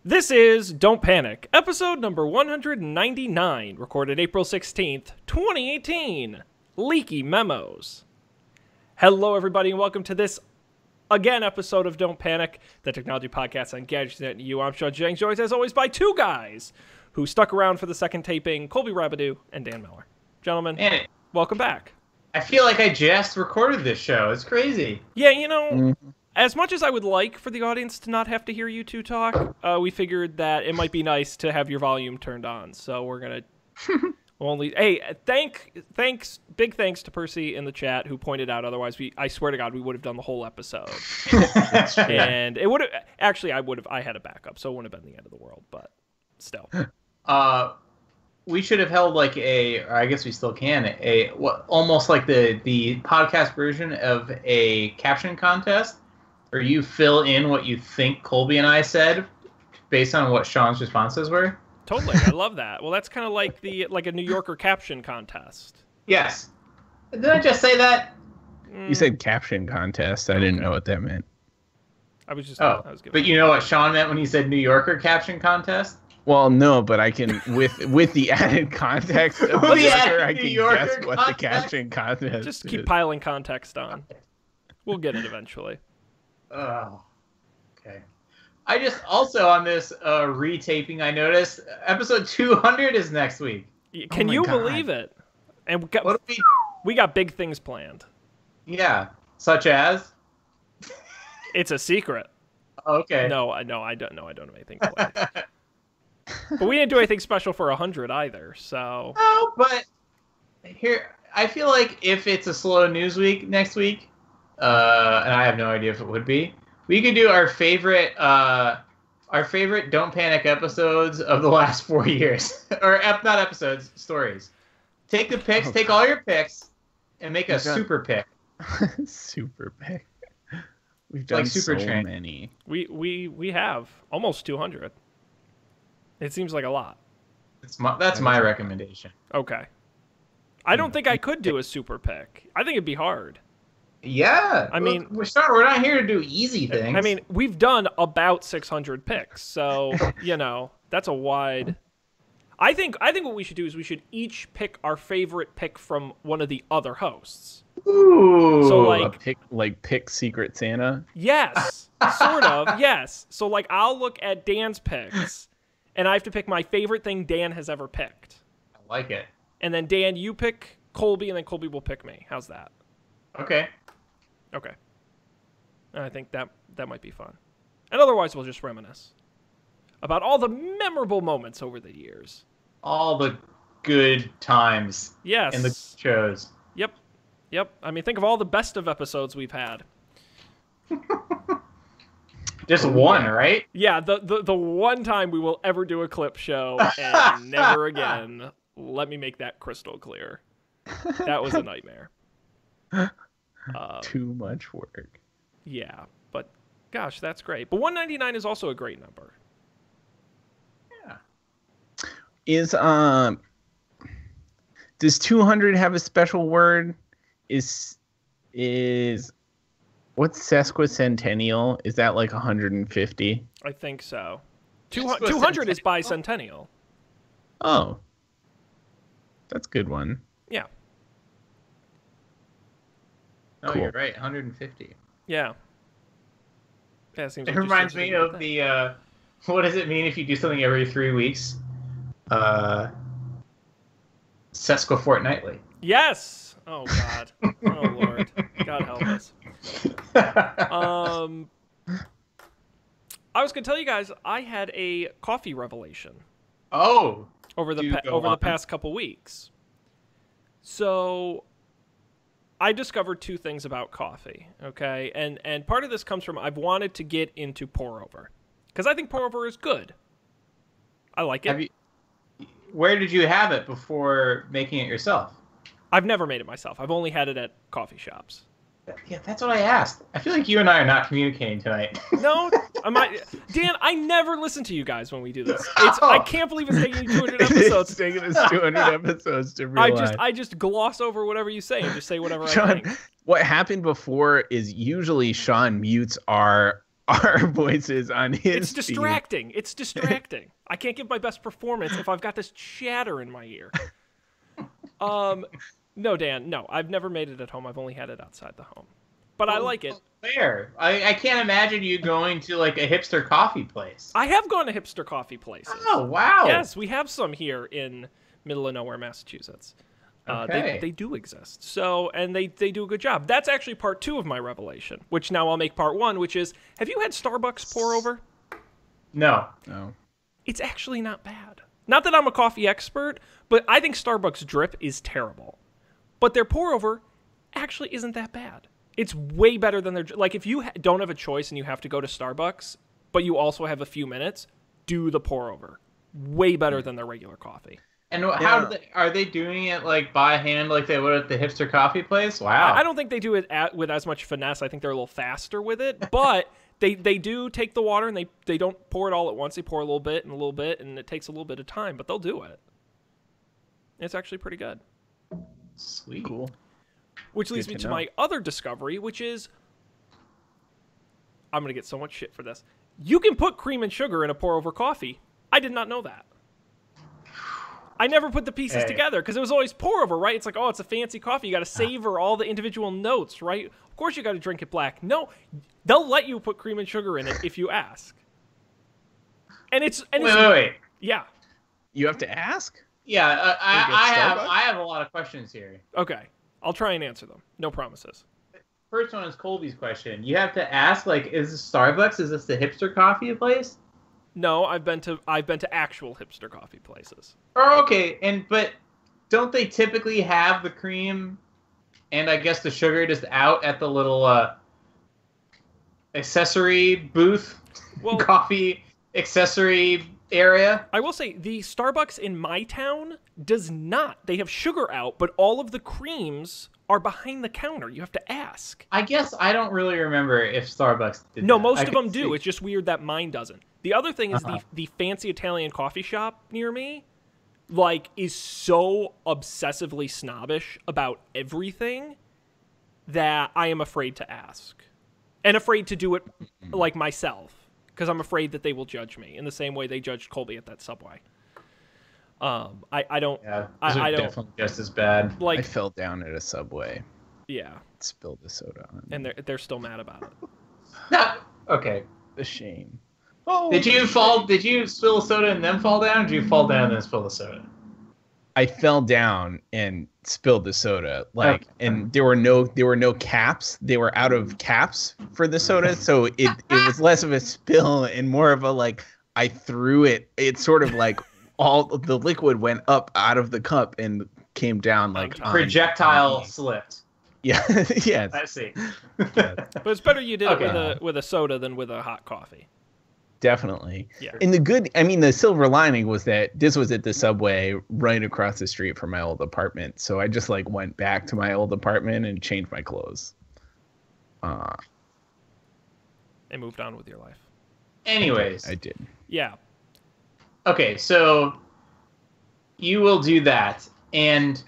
This is Don't Panic, episode number 199, recorded April 16th, 2018. Leaky Memos. Hello, everybody, and welcome to this, again, episode of Don't Panic, the technology podcast on gadgets and you. I'm Sean Jennings, joined as always by two guys who stuck around for the second taping, Colby Rabidou and Dan Miller. Gentlemen, welcome back. I feel like I just recorded this show. It's crazy. Yeah, you know, as much as I would like for the audience to not have to hear you two talk, we figured that it might be nice to have your volume turned on. So we're going to only... Hey, big thanks to Percy in the chat who pointed out, otherwise, I swear to God, we would have done the whole episode. And it would have... Actually, I had a backup, so it wouldn't have been the end of the world, but still. We should have held like or I guess we still can, almost like the podcast version of a caption contest, where you fill in what you think Colby and I said based on what Sean's responses were. Totally, I love that. Well, that's kind of like a New Yorker caption contest. Yes. Did I just say that? You said caption contest. I didn't know what that meant. I was just. But you know what Sean meant when he said New Yorker caption contest? Well, no, but I can with the added context of New Yorker, I can guess what the caption contest Just keep piling context on. We'll get it eventually. Oh, okay. I just also on this retaping, I noticed episode 200 is next week. Can you believe it? And we got big things planned. Yeah, such as? It's a secret. Okay. No, I don't know. I don't have anything planned. But we didn't do anything special for 100 either, so... Oh, but here, I feel like if it's a slow news week next week, and I have no idea if it would be, we could do our favorite Don't Panic episodes of the last 4 years. Or, not episodes, stories. Take the picks, take all your picks, and make a super pick. Super pick. We've done like so many. We have almost 200. It seems like a lot. That's my recommendation. Okay. I don't think I could do a super pick. I think it'd be hard. Yeah. I mean, we're not here to do easy things. I mean, we've done about 600 picks, so you know that's a wide. I think what we should do is we should each pick our favorite pick from one of the other hosts. Ooh. So pick Secret Santa. Yes, sort of. Yes. So like I'll look at Dan's picks. And I have to pick my favorite thing Dan has ever picked. I like it. And then, Dan, you pick Colby, and then Colby will pick me. How's that? Okay. Okay. And I think that might be fun. And otherwise, we'll just reminisce about all the memorable moments over the years. All the good times. Yes. In the shows. Yep. I mean, think of all the best of episodes we've had. Just one, right? Yeah, the one time we will ever do a clip show and never again. Let me make that crystal clear. That was a nightmare. Too much work. Yeah, but gosh, that's great. But 199 is also a great number. Yeah. Does 200 have a special word? What's sesquicentennial? Is that like 150? I think so. 200 is bicentennial. Oh. That's a good one. Yeah. Oh, cool. You're right. 150. Yeah. It reminds me of the, what does it mean if you do something every 3 weeks? Sesquifortnightly. Yes! Oh, God. Oh, Lord. God help us. I was going to tell you guys, I had a coffee revelation. Oh! Over the past couple weeks. So, I discovered two things about coffee, okay? And part of this comes from I've wanted to get into pour-over. Because I think pour-over is good. I like it. Where did you have it before making it yourself? I've never made it myself. I've only had it at coffee shops. Yeah, that's what I asked. I feel like you and I are not communicating tonight. No, Dan, I never listen to you guys when we do this. I can't believe it's taking you 200 episodes. It's taking us 200 episodes to realize. I just gloss over whatever you say and just say whatever Sean, I think. What happened before is usually Sean mutes our our voices on his It's distracting. It's distracting. I can't give my best performance if I've got this chatter in my ear. No, Dan, no. I've never made it at home. I've only had it outside the home. But I like it. Where? I can't imagine you going to like a hipster coffee place. I have gone to hipster coffee places. Oh, wow. Yes, we have some here in middle of nowhere, Massachusetts. Okay. They do exist. So, and they do a good job. That's actually part 2 of my revelation, which now I'll make part 1, which is, have you had Starbucks pour over? No. It's actually not bad. Not that I'm a coffee expert, but I think Starbucks drip is terrible. But their pour over actually isn't that bad. It's way better than their... Like, if you don't have a choice and you have to go to Starbucks, but you also have a few minutes, do the pour over. Way better than their regular coffee. And how are they doing it like by hand like they would at the hipster coffee place? Wow. I don't think they do it with as much finesse. I think they're a little faster with it. But they do take the water and they don't pour it all at once. They pour a little bit, and it takes a little bit of time. But they'll do it. It's actually pretty good. Sweet. Cool. Which leads me to my other discovery, which is... I'm going to get so much shit for this. You can put cream and sugar in a pour-over coffee. I did not know that. I never put the pieces together because it was always pour-over, right? It's like, oh, it's a fancy coffee. You got to savor all the individual notes, right? Of course you got to drink it black. No, they'll let you put cream and sugar in it if you ask. And it's... Wait. Yeah. You have to ask? Yeah, I have a lot of questions here. Okay. I'll try and answer them. No promises. First one is Colby's question. You have to ask, like, is this Starbucks? Is this the hipster coffee place? No, I've been to actual hipster coffee places. Oh, okay. But don't they typically have the cream and I guess the sugar just out at the little accessory booth, coffee accessory area? I will say the Starbucks in my town does not. They have sugar out, but all of the creams are behind the counter. You have to ask. I guess I don't really remember if Starbucks did No, that. most of them do. It's just weird that mine doesn't. The other thing is the fancy Italian coffee shop near me, like, is so obsessively snobbish about everything that I am afraid to ask. And afraid to do it, like, myself. Because I'm afraid that they will judge me in the same way they judged Colby at that Subway. I don't... Yeah, I don't, definitely just as bad. I fell down at a Subway. Yeah. Spilled the soda on me. And they're still mad about it. No. Okay. A shame. Oh, did you spill the soda and then fall down? Or did you fall down and then spill the soda? I fell down and spilled the soda, and there were no caps. They were out of caps for the soda, so it was less of a spill and more of a I threw it. It's sort of like all the liquid went up out of the cup and came down projectile slipped. Yeah, yes. I see. But it's better you did it with a soda than with a hot coffee. Definitely. Yeah. And the silver lining was that this was at the Subway right across the street from my old apartment. So I just went back to my old apartment and changed my clothes. And moved on with your life. Anyways. I did. Yeah. Okay, so you will do that. And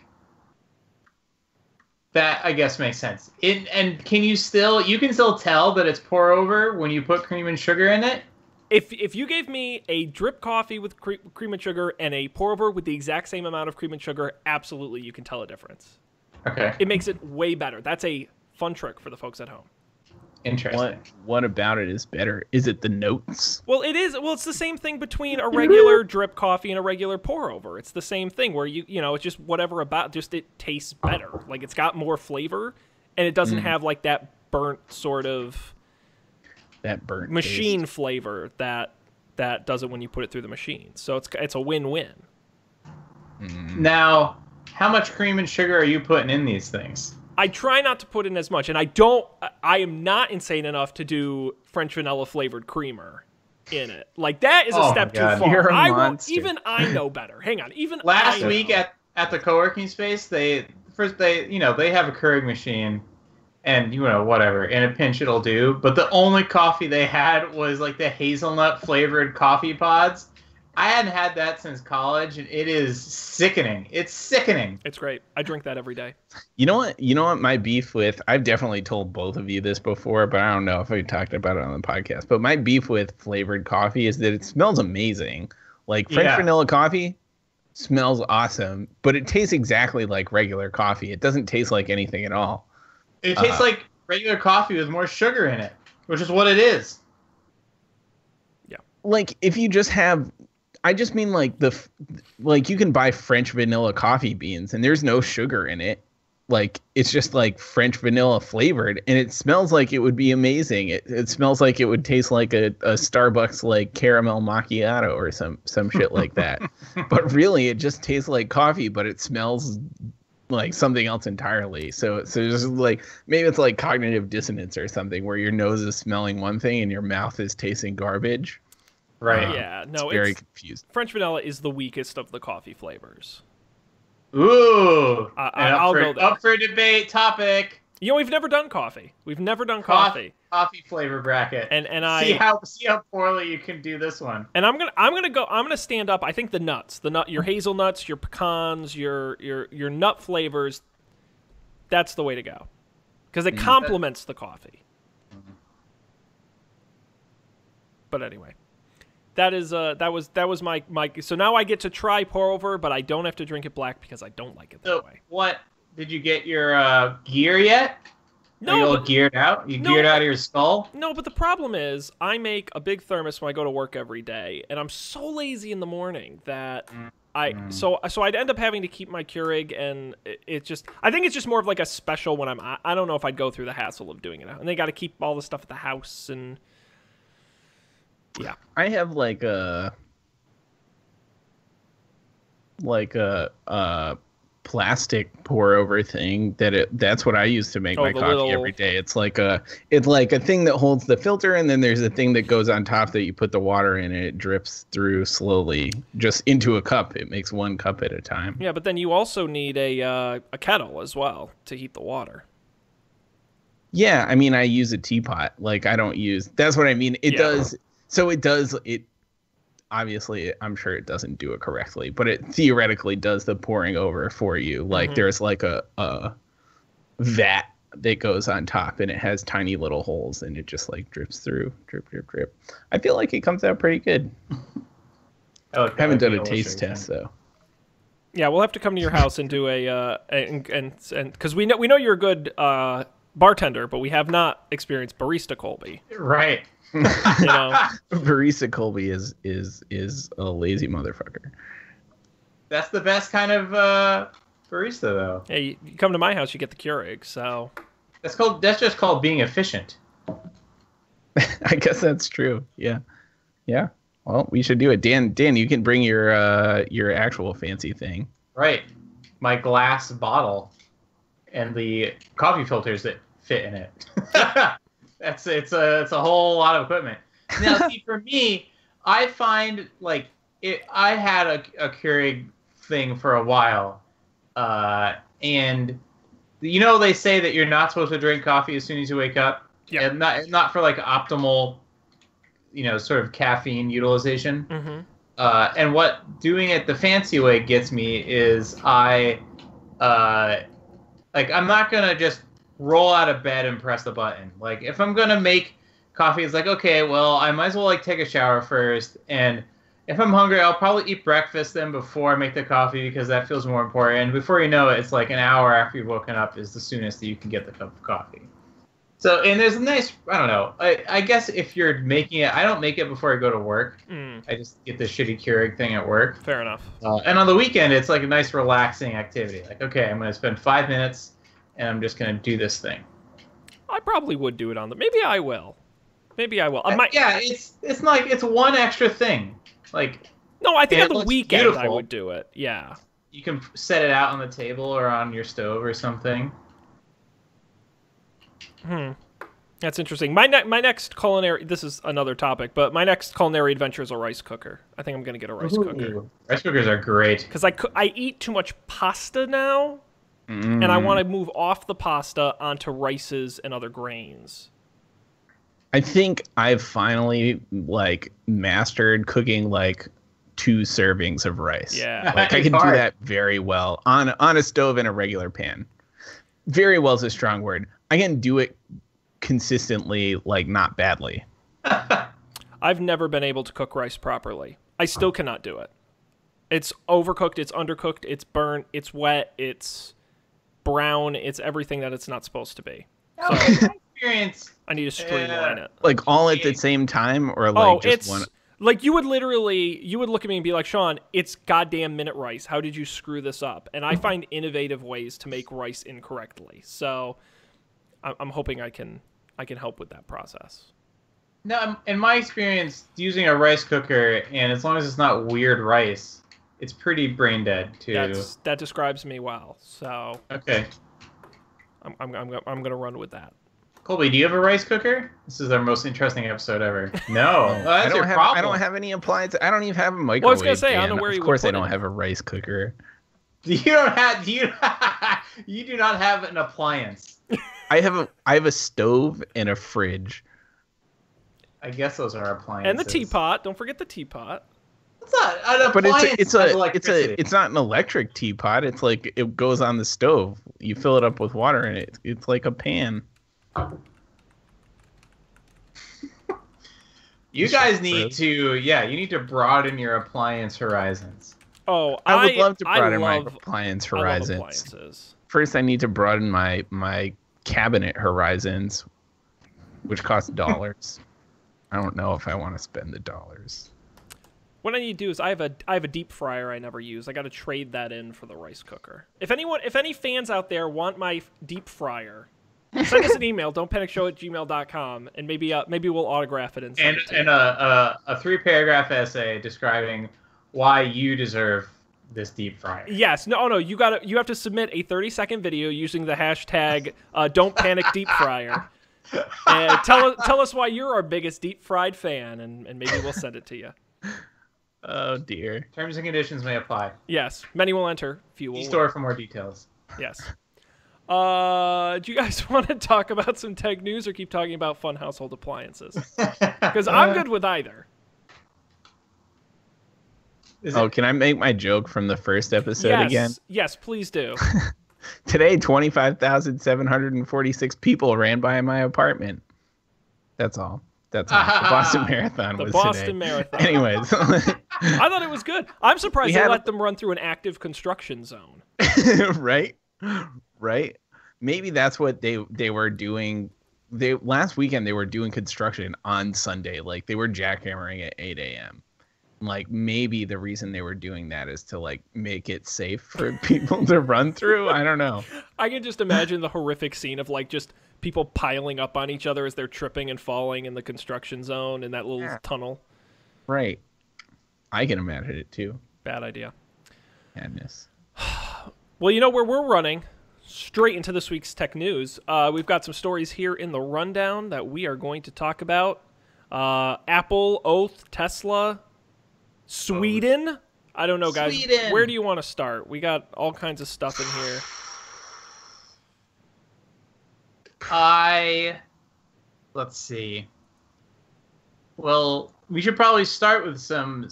that, I guess, makes sense. And you can still tell that it's pour over when you put cream and sugar in it? If you gave me a drip coffee with cream and sugar and a pour over with the exact same amount of cream and sugar, absolutely you can tell a difference. Okay. It makes it way better. That's a fun trick for the folks at home. Interesting. What about it is better? Is it the notes? Well, it is. Well, it's the same thing between a regular drip coffee and a regular pour over. It's the same thing where it's just whatever about, just it tastes better. Like it's got more flavor and it doesn't have that burnt sort of machine taste. flavor that does it when you put it through the machine. So it's a win-win. Now, how much cream and sugar are you putting in these things? I try not to put in as much, and I am not insane enough to do French vanilla flavored creamer in it. That is a step too far. You're a monster. Even I know better. Hang on. Even last week at the co-working space, they have a Keurig machine. And, whatever. In a pinch, it'll do. But the only coffee they had was, the hazelnut-flavored coffee pods. I hadn't had that since college, and it is sickening. It's sickening. It's great. I drink that every day. You know what? You know what? My beef with, I've definitely told both of you this before, but I don't know if we talked about it on the podcast. But my beef with flavored coffee is that it smells amazing. Like French vanilla coffee smells awesome, but it tastes exactly like regular coffee. It doesn't taste like anything at all. It tastes like regular coffee with more sugar in it, which is what it is. Yeah. Like if you just have, I just mean like you can buy French vanilla coffee beans and there's no sugar in it. Like it's just like French vanilla flavored and it smells like it would be amazing. It smells like it would taste like a Starbucks like caramel macchiato or some shit like that. But really it just tastes like coffee, but it smells like something else entirely. So just like maybe it's like cognitive dissonance or something where your nose is smelling one thing and your mouth is tasting garbage. Right. Yeah. No, it's very confused. French vanilla is the weakest of the coffee flavors. Ooh. I'll go there. Up for debate topic. You know, we've never done coffee. We've never done coffee. Coffee flavor bracket. And see how poorly you can do this one. And I'm gonna stand up. I think the nuts, your hazelnuts, your pecans, your nut flavors. That's the way to go, because it complements the coffee. But anyway. That was my so now I get to try pour over, but I don't have to drink it black because I don't like it that way. What did you get your gear yet? No, are you all geared out? Geared out of your skull? No, but the problem is I make a big thermos when I go to work every day, and I'm so lazy in the morning that so I'd end up having to keep my Keurig, and I think it's just more of like a special when I don't know if I'd go through the hassle of doing it, and they got to keep all the stuff at the house and. Yeah, I have like a plastic pour over thing that's what I use to make my coffee every day. It's like a thing that holds the filter, and then there's a thing that goes on top that you put the water in and it drips through slowly just into a cup. It makes one cup at a time. Yeah, but then you also need a kettle as well to heat the water. Yeah, I mean I use a teapot. Like I don't use. That's what I mean. It does. So it does, obviously, I'm sure it doesn't do it correctly, but it theoretically does the pouring over for you. Like there's like a vat that goes on top and it has tiny little holes and it just like drips through, drip, drip, drip. I feel like it comes out pretty good. I haven't done a taste test though. Yeah, we'll have to come to your house and do and because we know you're a good bartender, but we have not experienced barista Colby. Right. You know, barista Colby is a lazy motherfucker. That's the best kind of barista, though. Hey, you come to my house, you get the Keurig. So that's just called being efficient. I guess that's true. Yeah. Well, we should do it. Dan, you can bring your actual fancy thing. Right, my glass bottle and the coffee filters that fit in it. It's a whole lot of equipment. Now, see, for me, I find like I had a Keurig thing for a while, and they say that you're not supposed to drink coffee as soon as you wake up. Yeah. And not for like optimal, sort of caffeine utilization. Mm-hmm. And what doing it the fancy way gets me is I'm not gonna just roll out of bed and press the button. Like if I'm gonna make coffee, it's like, okay, well, I might as well like take a shower first, and if I'm hungry, I'll probably eat breakfast then before I make the coffee because that feels more important. And before you know it, it's like an hour after you've woken up is the soonest that you can get the cup of coffee. So, and there's a nice, I don't know, I guess if you're making it, I don't make it before I go to work. I just get the shitty Keurig thing at work. Fair enough. And on the weekend, it's like a nice relaxing activity. Like, okay, I'm going to spend 5 minutes and I'm just going to do this thing. I probably would do it on maybe I will. Yeah, it's like, it's one extra thing. Like, no, I think on the weekend beautiful. I would do it. Yeah. You can set it out on the table or on your stove or something. That's interesting. My next culinary, this is another topic, but my next culinary adventure is a rice cooker. I think I'm going to get a rice cooker. Rice cookers are great. Because I eat too much pasta now, and I want to move off the pasta onto rices and other grains. I think I've finally like mastered cooking like 2 servings of rice. Yeah. Like I It's can do hard. that very well on a stove in a regular pan. Very well is a strong word. I can do it consistently, like not badly. I've never been able to cook rice properly. I still cannot do it. It's overcooked, it's undercooked, it's burnt, it's wet, it's brown, it's everything that it's not supposed to be. No, in my experience, I need to streamline it. Like all at the same time, or like just it's one. like you would look at me and be like, Sean, it's goddamn minute rice. How did you screw this up? And I find innovative ways to make rice incorrectly. So I'm hoping I can help with that process. no, in my experience, using a rice cooker, and as long as it's not weird rice, it's pretty brain dead too. That describes me well. So Okay. I'm gonna run with that. Colby, do you have a rice cooker? This is our most interesting episode ever. No. Oh, that's your problem. I don't have any appliances. I don't even have a microwave. Well, I was gonna say, I don't pan. know where you Of would course, I put don't it. have a rice cooker. You do not have an appliance. I have a stove and a fridge. I guess those are appliances. And the teapot. Don't forget the teapot. It's not an But appliance. it's not an electric teapot. It's like it goes on the stove. You fill it up with water, and it's like a pan. You guys need to broaden your appliance horizons. Oh, I would love to broaden my love appliance I love horizons. appliances. First, I need to broaden my cabinet horizons, which cost dollars. I don't know if I want to spend the dollars. What I need to do is I have a deep fryer I never use. I got to trade that in for the rice cooker. If any fans out there want my deep fryer, send us an email, don'tpanicshow@gmail.com, and maybe we'll autograph it and send it to you. a 3-paragraph essay describing why you deserve this deep fryer. Yes, no, you have to submit a 30-second video using the hashtag #Don'tPanicDeepFryer. And tell us why you're our biggest deep fried fan, and maybe we'll send it to you. Oh dear. Terms and conditions may apply. Yes, many will enter. Few will win. E-store for more details. Yes. Do you guys want to talk about some tech news or keep talking about fun household appliances? Because I'm good with either. Can I make my joke from the first episode again? Yes, please do. Today, 25,746 people ran by my apartment. That's all. That's all. The Boston Marathon was Boston today. Marathon. Anyways. I thought it was good. I'm surprised they let them run through an active construction zone. Right? Maybe that's what they were doing. Last weekend they were doing construction on Sunday. Like they were jackhammering at 8 a.m. Like maybe the reason they were doing that is to like make it safe for people to run through. I don't know. I can just imagine the horrific scene of like just people piling up on each other as they're tripping and falling in the construction zone in that little tunnel. Right. I can imagine it too. Bad idea. Madness. Well, you know where we're running straight into this week's tech news. We've got some stories here in the rundown that we are going to talk about. Apple, Oath, Tesla, Sweden. I don't know, guys. Sweden. Where do you want to start? We got all kinds of stuff in here. Let's see. Well, we should probably start with some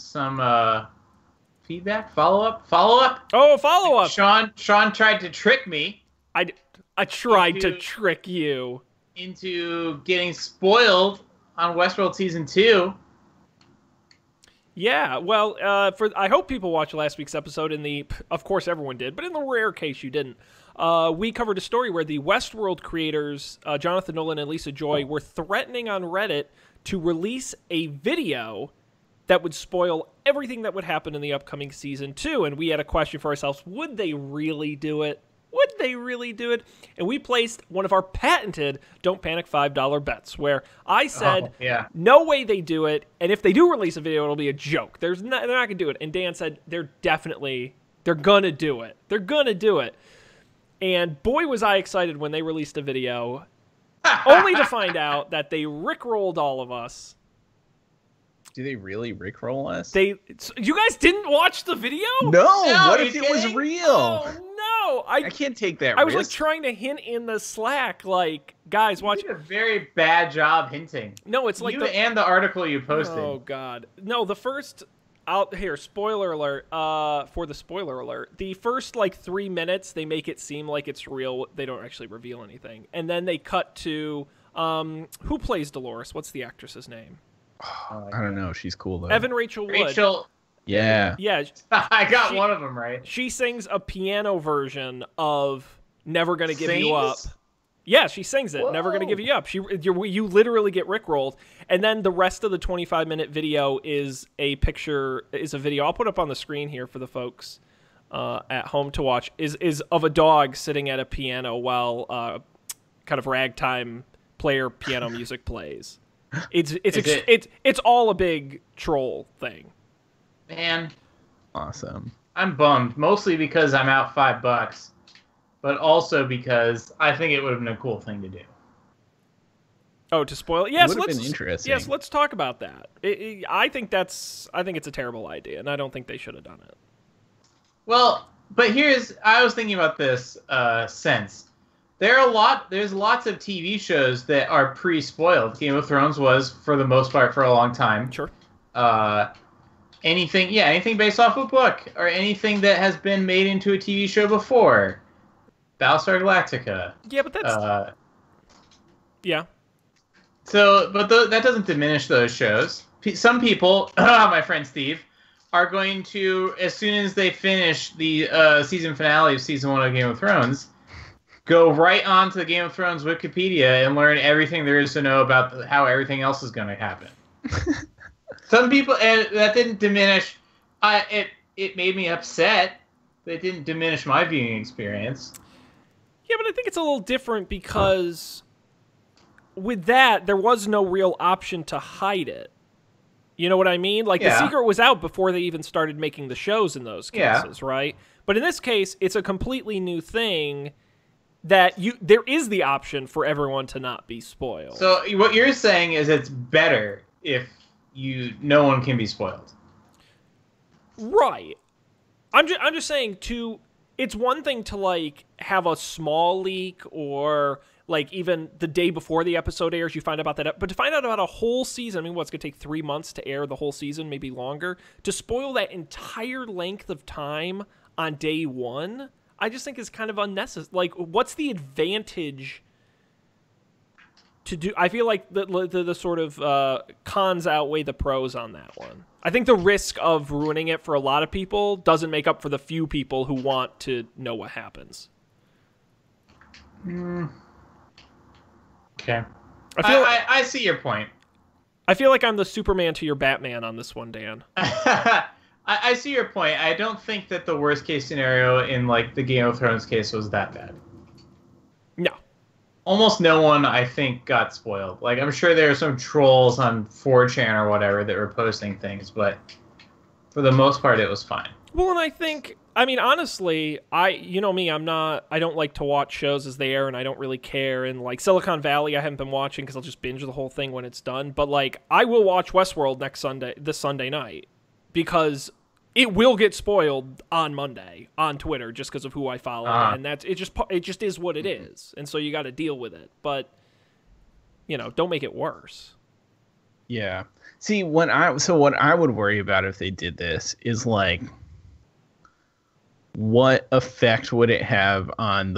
feedback, follow up. Oh, follow up. Sean tried to trick me. I tried to trick you into getting spoiled on Westworld season 2. Yeah, well, I hope people watched last week's episode. Of course, everyone did, but in the rare case you didn't, we covered a story where the Westworld creators, Jonathan Nolan and Lisa Joy, were threatening on Reddit to release a video that would spoil everything that would happen in the upcoming season 2. And we had a question for ourselves: would they really do it? Would they really do it? And we placed one of our patented Don't Panic $5 bets, where I said, no way they do it, and if they do release a video, it'll be a joke. They're not going to do it. And Dan said, they're going to do it. They're going to do it. And boy, was I excited when they released a video, only to find out that they rickrolled all of us. Do they really rickroll us? You guys didn't watch the video? No, what if it was real? Oh, no. I can't take that risk. I was like trying to hint in the Slack, like, guys, watch. You did a very bad job hinting. No, it's like and the article you posted. Oh God, no. The first, spoiler alert. For the spoiler alert, the first like 3 minutes they make it seem like it's real. They don't actually reveal anything, and then they cut to who plays Dolores? What's the actress's name? I don't know. She's cool though. Evan Rachel Wood. Rachel. Yeah. Yeah. I got one of them right. She sings a piano version of "Never Gonna Give You Up." Sings? Yeah, she sings it. Whoa. Never Gonna Give You Up. You literally get rickrolled, and then the rest of the 25-minute video is a video. I'll put up on the screen here for the folks at home to watch. Is of a dog sitting at a piano while kind of ragtime player piano music plays. It's all a big troll thing. Man, Awesome. I'm bummed. Mostly because I'm out $5, but also because I think it would have been a cool thing to do. Oh, to spoil it? Yes, It would have been interesting. Yes, let's talk about that. I think it's a terrible idea, and I don't think they should have done it. Well, but I was thinking about this since. There's lots of TV shows that are pre-spoiled. Game of Thrones was, for the most part, for a long time. Sure. Anything based off a book, or anything that has been made into a TV show before. Battlestar Galactica. Yeah, but that's... yeah. So, but that doesn't diminish those shows. Some people, my friend Steve, are going to, as soon as they finish the season finale of season 1 of Game of Thrones, go right on to the Game of Thrones Wikipedia and learn everything there is to know about how everything else is going to happen. Some people, and that didn't diminish. It made me upset, but it didn't diminish my viewing experience. Yeah, but I think it's a little different because with that, there was no real option to hide it. You know what I mean? Like, the secret was out before they even started making the shows in those cases, right? But in this case, it's a completely new thing that there is the option for everyone to not be spoiled. So what you're saying is it's better if no one can be spoiled. Right. I'm just saying it's one thing to like have a small leak or like even the day before the episode airs you find out about that, but to find out about a whole season, I mean, what's going to take 3 months to air the whole season, maybe longer, to spoil that entire length of time on day one, I just think is kind of unnecessary. Like, what's the advantage to do? I feel like the sort of cons outweigh the pros on that one. I think the risk of ruining it for a lot of people doesn't make up for the few people who want to know what happens. Okay. I see your point. I feel like I'm the Superman to your Batman on this one, Dan. I see your point. I don't think that the worst case scenario in like the Game of Thrones case was that bad. No. Almost no one, I think, got spoiled. Like, I'm sure there are some trolls on 4chan or whatever that were posting things, but for the most part, it was fine. Well, and I think, I mean, honestly, you know me, I don't like to watch shows as they air, and I don't really care. And like Silicon Valley, I haven't been watching because I'll just binge the whole thing when it's done. But like, I will watch Westworld this Sunday night, because it will get spoiled on Monday on Twitter just because of who I follow, and it just is what it is, and so you got to deal with it. But don't make it worse. Yeah. See, what I would worry about if they did this is like, what effect would it have on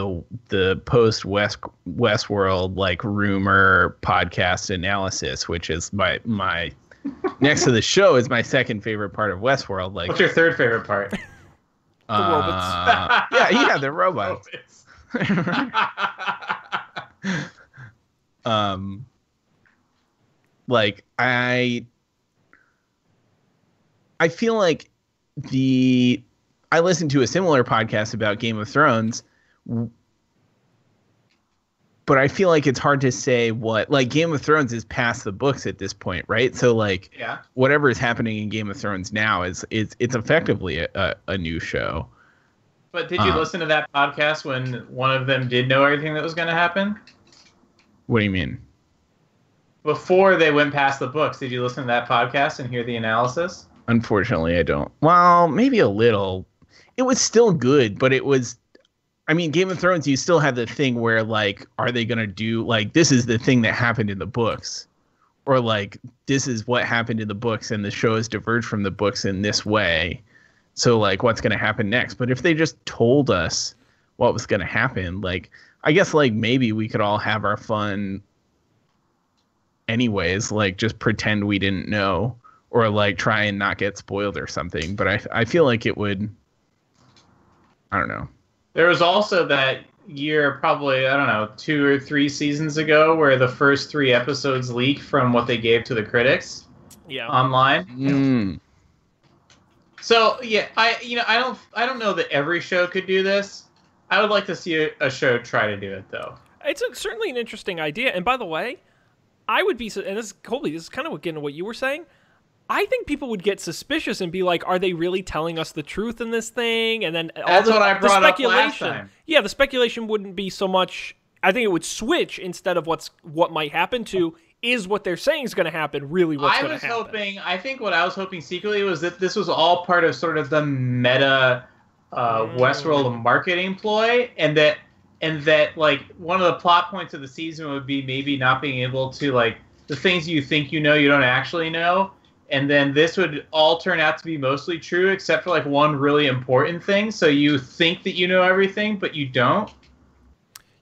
the post Westworld like rumor podcast analysis, which is my next to the show is my second favorite part of Westworld. Like, what's your third favorite part? The robots. Yeah, the robots. Like I feel like I listened to a similar podcast about Game of Thrones, but I feel like it's hard to say like Game of Thrones is past the books at this point, right? So like, whatever is happening in Game of Thrones now it's effectively a new show. But did you listen to that podcast when one of them did know everything that was going to happen? What do you mean? Before they went past the books, did you listen to that podcast and hear the analysis? Unfortunately, I don't. Well, maybe a little. It was still good, but it was... I mean, Game of Thrones, you still have the thing where, like, are they going to do... Like, this is the thing that happened in the books. or like this is what happened in the books and the show has diverged from the books in this way. So like what's going to happen next? But if they just told us what was going to happen, like I guess like maybe we could all have our fun anyways, like just pretend we didn't know or like try and not get spoiled or something. But I feel like it would, I don't know. There was also that year, probably, I don't know, 2 or 3 seasons ago, where the first 3 episodes leaked from what they gave to the critics online. So yeah, I don't know that every show could do this. I would like to see a show try to do it though. It's certainly an interesting idea. And by the way, I would be, and this is Colby, this is kind of getting to what you were saying. I think people would get suspicious and be like, are they really telling us the truth in this thing? And then that's what I brought up last time. Yeah, the speculation wouldn't be so much. I think it would switch instead of what might happen to is what they're saying is going to happen really what's going to happen. I think what I was hoping secretly was that this was all part of sort of the meta Westworld marketing ploy, and that like one of the plot points of the season would be maybe not being able to, like, the things you think you know you don't actually know. And then this would all turn out to be mostly true, except for like one really important thing. So you think that you know everything, but you don't.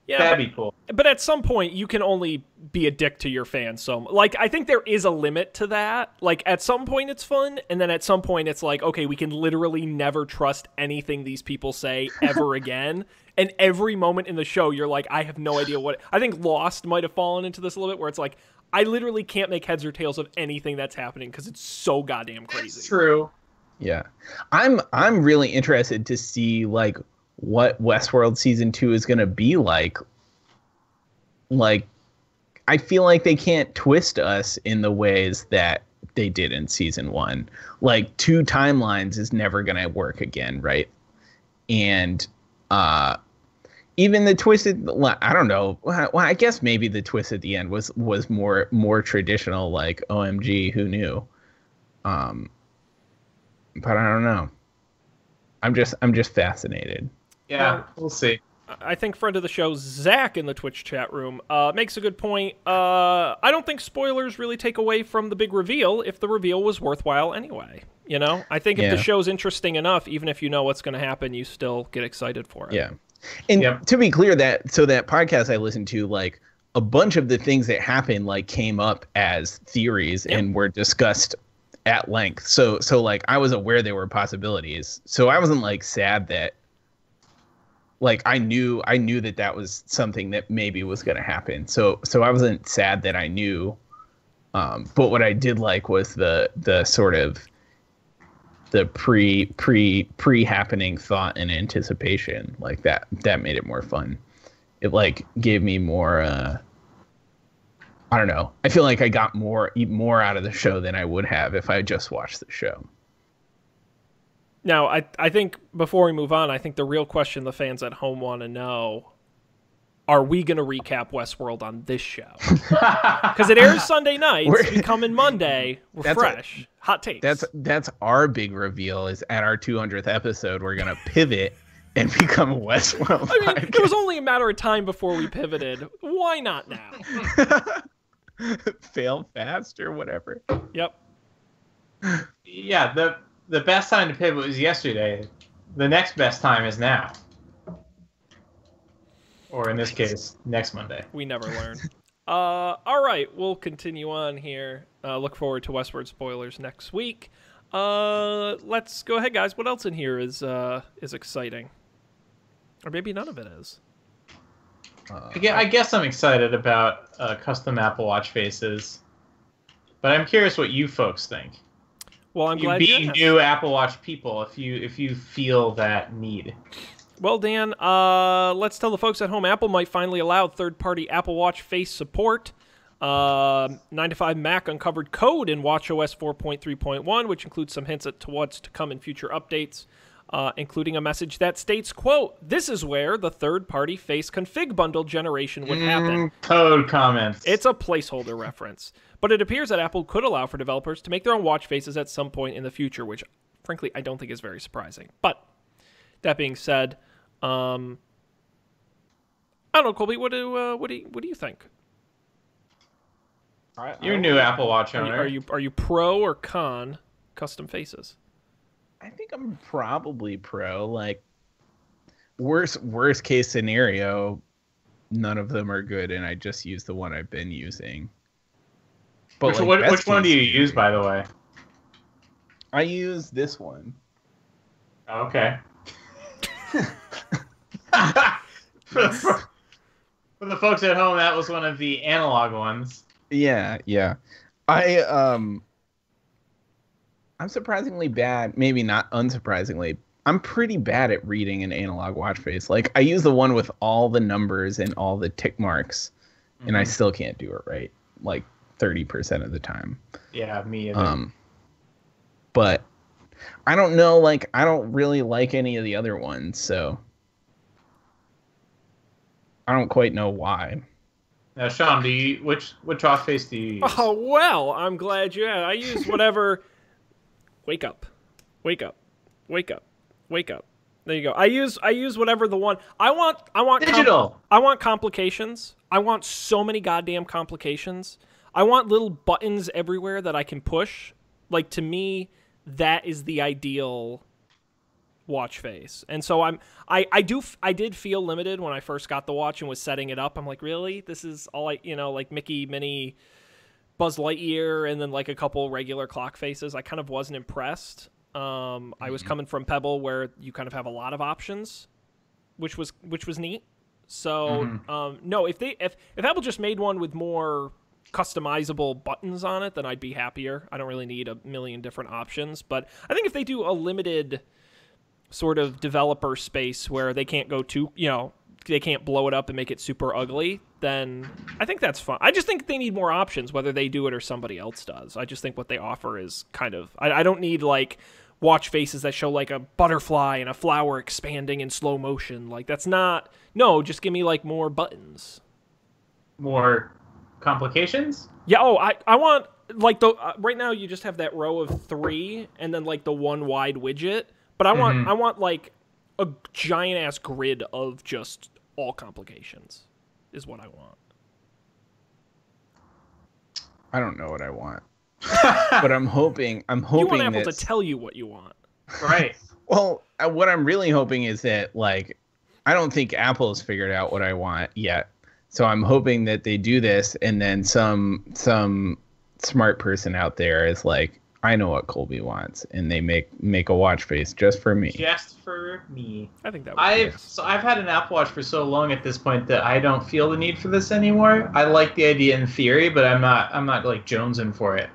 Yeah, that'd be cool. But at some point, you can only be a dick to your fans. So, like, I think there is a limit to that. Like, at some point, it's fun, and then at some point, it's like, okay, we can literally never trust anything these people say ever again. And every moment in the show, you're like, I have no idea what. I think Lost might have fallen into this a little bit, where it's like, I literally can't make heads or tails of anything that's happening because it's so goddamn crazy. It's true. Yeah, I'm really interested to see like what Westworld season 2 is gonna be like. Like, I feel like they can't twist us in the ways that they did in season 1. Like 2 timelines is never gonna work again, right? And even the twisted, I don't know. Well, I guess maybe the twist at the end was more traditional, like OMG, who knew? But I don't know. I'm just fascinated. Yeah, we'll see. I think friend of the show, Zach, in the Twitch chat room, makes a good point. I don't think spoilers really take away from the big reveal if the reveal was worthwhile anyway. You know? I think if the show's interesting enough, even if you know what's going to happen, you still get excited for it. Yeah. And to be clear, that podcast I listened to, like, a bunch of the things that happened, like, came up as theories and were discussed at length. So like, I was aware there were possibilities. So I wasn't, like, sad that, like, I knew that was something that maybe was going to happen. So I wasn't sad that I knew. But what I did like was the sort of the pre happening thought and anticipation, like that made it more fun. It like gave me more, I don't know. I feel like I got more out of the show than I would have if I just watched the show. Now, I think before we move on, I think the real question the fans at home want to know, are we going to recap Westworld on this show? Because it airs Sunday nights. We come in Monday. We're fresh. Hot takes. That's our big reveal is at our 200th episode, we're going to pivot and become a Westworld. I mean, it was only a matter of time before we pivoted. Why not now? Fail fast or whatever. Yep. Yeah, the best time to pivot was yesterday. The next best time is now. Or in this case, next Monday. We never learn. All right, we'll continue on here. Look forward to Westward spoilers next week. Let's go ahead, guys. What else in here is exciting? Or maybe none of it is. I guess I'm excited about custom Apple Watch faces. But I'm curious what you folks think. Well, I'm glad being new Apple Watch people, if you feel that need. Well, Dan, let's tell the folks at home Apple might finally allow third-party Apple Watch face support. 9to5Mac uncovered code in watchOS 4.3.1, which includes some hints to what's to come in future updates, including a message that states, quote, "This is where the third-party face config bundle generation would happen." Code comments. It's a placeholder reference. But it appears that Apple could allow for developers to make their own watch faces at some point in the future, which, frankly, I don't think is very surprising. But that being said, I don't know, Colby. What do you think? You're a new Apple Watch owner. Are you pro or con custom faces? I think I'm probably pro. Like, worst case scenario, none of them are good, and I just use the one I've been using. But which one do you use, by the way? I use this one. Okay. For the folks at home, that was one of the analog ones. Yeah. I'm surprisingly bad, maybe not unsurprisingly. I'm pretty bad at reading an analog watch face. Like, I use the one with all the numbers and all the tick marks, and I still can't do it right, like 30% of the time. Yeah, me either. But I don't know, like, I don't really like any of the other ones, so I don't quite know why. Now, Sean, which watch face do you use? Oh, well, I'm glad you asked. I use whatever. Wake up. Wake up. Wake up. Wake up. There you go. I use whatever the one I want digital. I want complications. I want so many goddamn complications. I want little buttons everywhere that I can push. Like, to me, that is the ideal watch face. And so I did feel limited when I first got the watch and was setting it up. I'm like, really? This is all like Mickey, Minnie, Buzz Lightyear, and then like a couple regular clock faces. I kind of wasn't impressed. I was coming from Pebble, where you kind of have a lot of options, which was neat. So no, if Apple just made one with more customizable buttons on it, then I'd be happier. I don't really need a million different options. But I think if they do a limited sort of developer space where they can't go too, they can't blow it up and make it super ugly, then I think that's fine. I just think they need more options, whether they do it or somebody else does. I just think what they offer is kind of, I don't need like watch faces that show like a butterfly and a flower expanding in slow motion. Like, that's not, no, just give me like more buttons. More complications? Yeah, I want like right now you just have that row of 3 and then like the one wide widget, but I want like a giant ass grid of just all complications is what I want. I don't know what I want. But I'm hoping you want Apple to tell you what you want. Right. Well, what I'm really hoping is that, like, I don't think Apple has figured out what I want yet. So I'm hoping that they do this, and then some smart person out there is like, I know what Colby wants, and they make a watch face just for me. Just for me. I think that would I've had an Apple Watch for so long at this point that I don't feel the need for this anymore. I like the idea in theory, but I'm not like jonesing for it.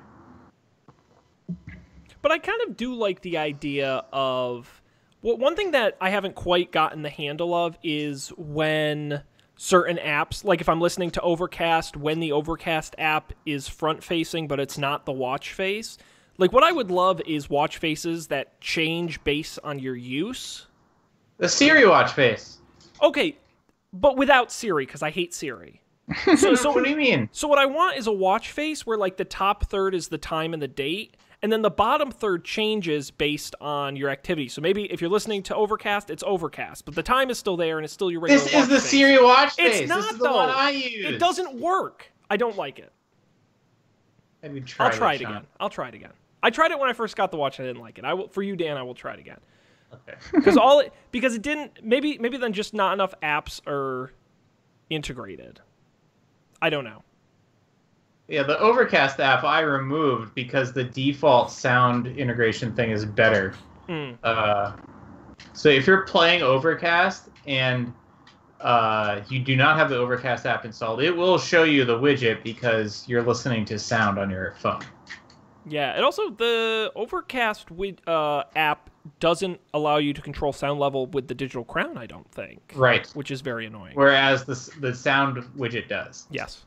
But I kind of do like the idea of, well, one thing that I haven't quite gotten the handle of is when certain apps, like if I'm listening to Overcast, when the Overcast app is front-facing, but it's not the watch face. Like, what I would love is watch faces that change based on your use. The Siri watch face. Okay, but without Siri, because I hate Siri. So what do you mean? So what I want is a watch face where, like, the top third is the time and the date, and then the bottom third changes based on your activity. So maybe if you're listening to Overcast, it's Overcast, but the time is still there and it's still your regular watch face. This is the Siri watch face. It's not, this is though. The one I use. It doesn't work. I don't like it. I'll try it again. I'll try it again. I tried it when I first got the watch. I didn't like it. For you, Dan, I will try it again. Okay. Because it didn't. Maybe then just not enough apps are integrated. I don't know. Yeah, the Overcast app I removed because the default sound integration thing is better. So if you're playing Overcast and you do not have the Overcast app installed, it will show you the widget because you're listening to sound on your phone. Yeah, and also the Overcast app doesn't allow you to control sound level with the digital crown, I don't think. Right. Which is very annoying. Whereas the sound widget does. Yes.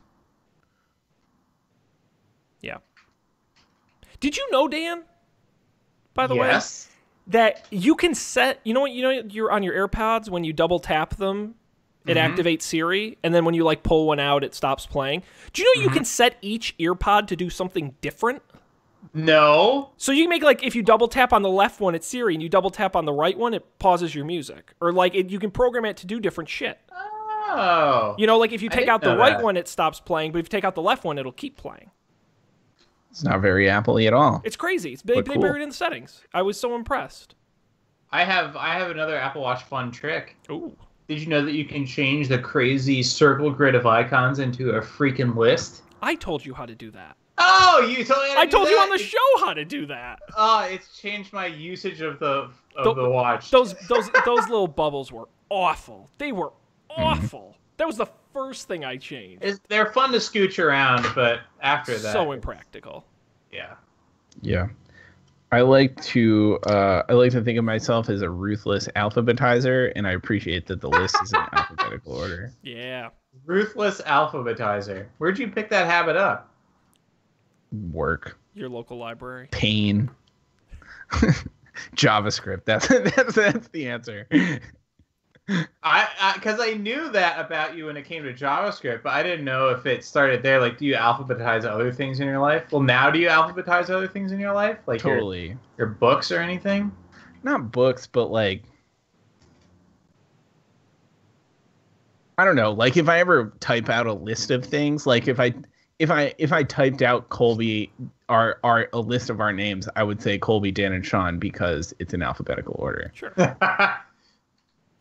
Yeah. Did you know, Dan, by the way, that you can set, you're on your AirPods, when you double tap them, it activates Siri, and then when you like pull one out, it stops playing. Do you know you can set each earpod to do something different? No. So you can make, like, if you double tap on the left one, it's Siri, and you double tap on the right one, it pauses your music. Or, like, you can program it to do different shit. Oh. Like, if you take out the right one, it stops playing, but if you take out the left one, it'll keep playing. It's not very Apple-y at all. It's crazy. It's big. They buried in the settings. I was so impressed. I have another Apple Watch fun trick. Ooh. Did you know that you can change the crazy circle grid of icons into a freaking list? I told you how to do that. Oh, you told me how to I do told that? you on the show how to do that. It's changed my usage of the watch. Those little bubbles were awful. They were awful. That was the first thing I changed. They're fun to scooch around, but after that, so impractical. Yeah. Yeah. I like to think of myself as a ruthless alphabetizer, and I appreciate that the list is in alphabetical order. Yeah. Ruthless alphabetizer. Where'd you pick that habit up? Work. Your local library. Pain. JavaScript. That's the answer. Because I knew that about you when it came to JavaScript, but I didn't know if it started there. Like, do you alphabetize other things in your life? Well, now do you alphabetize other things in your life? Like totally. Your books or anything? Not books, but like, I don't know. Like, if I ever type out a list of things, like if I typed out Colby, a list of our names, I would say Colby, Dan, and Sean because it's in alphabetical order. Sure.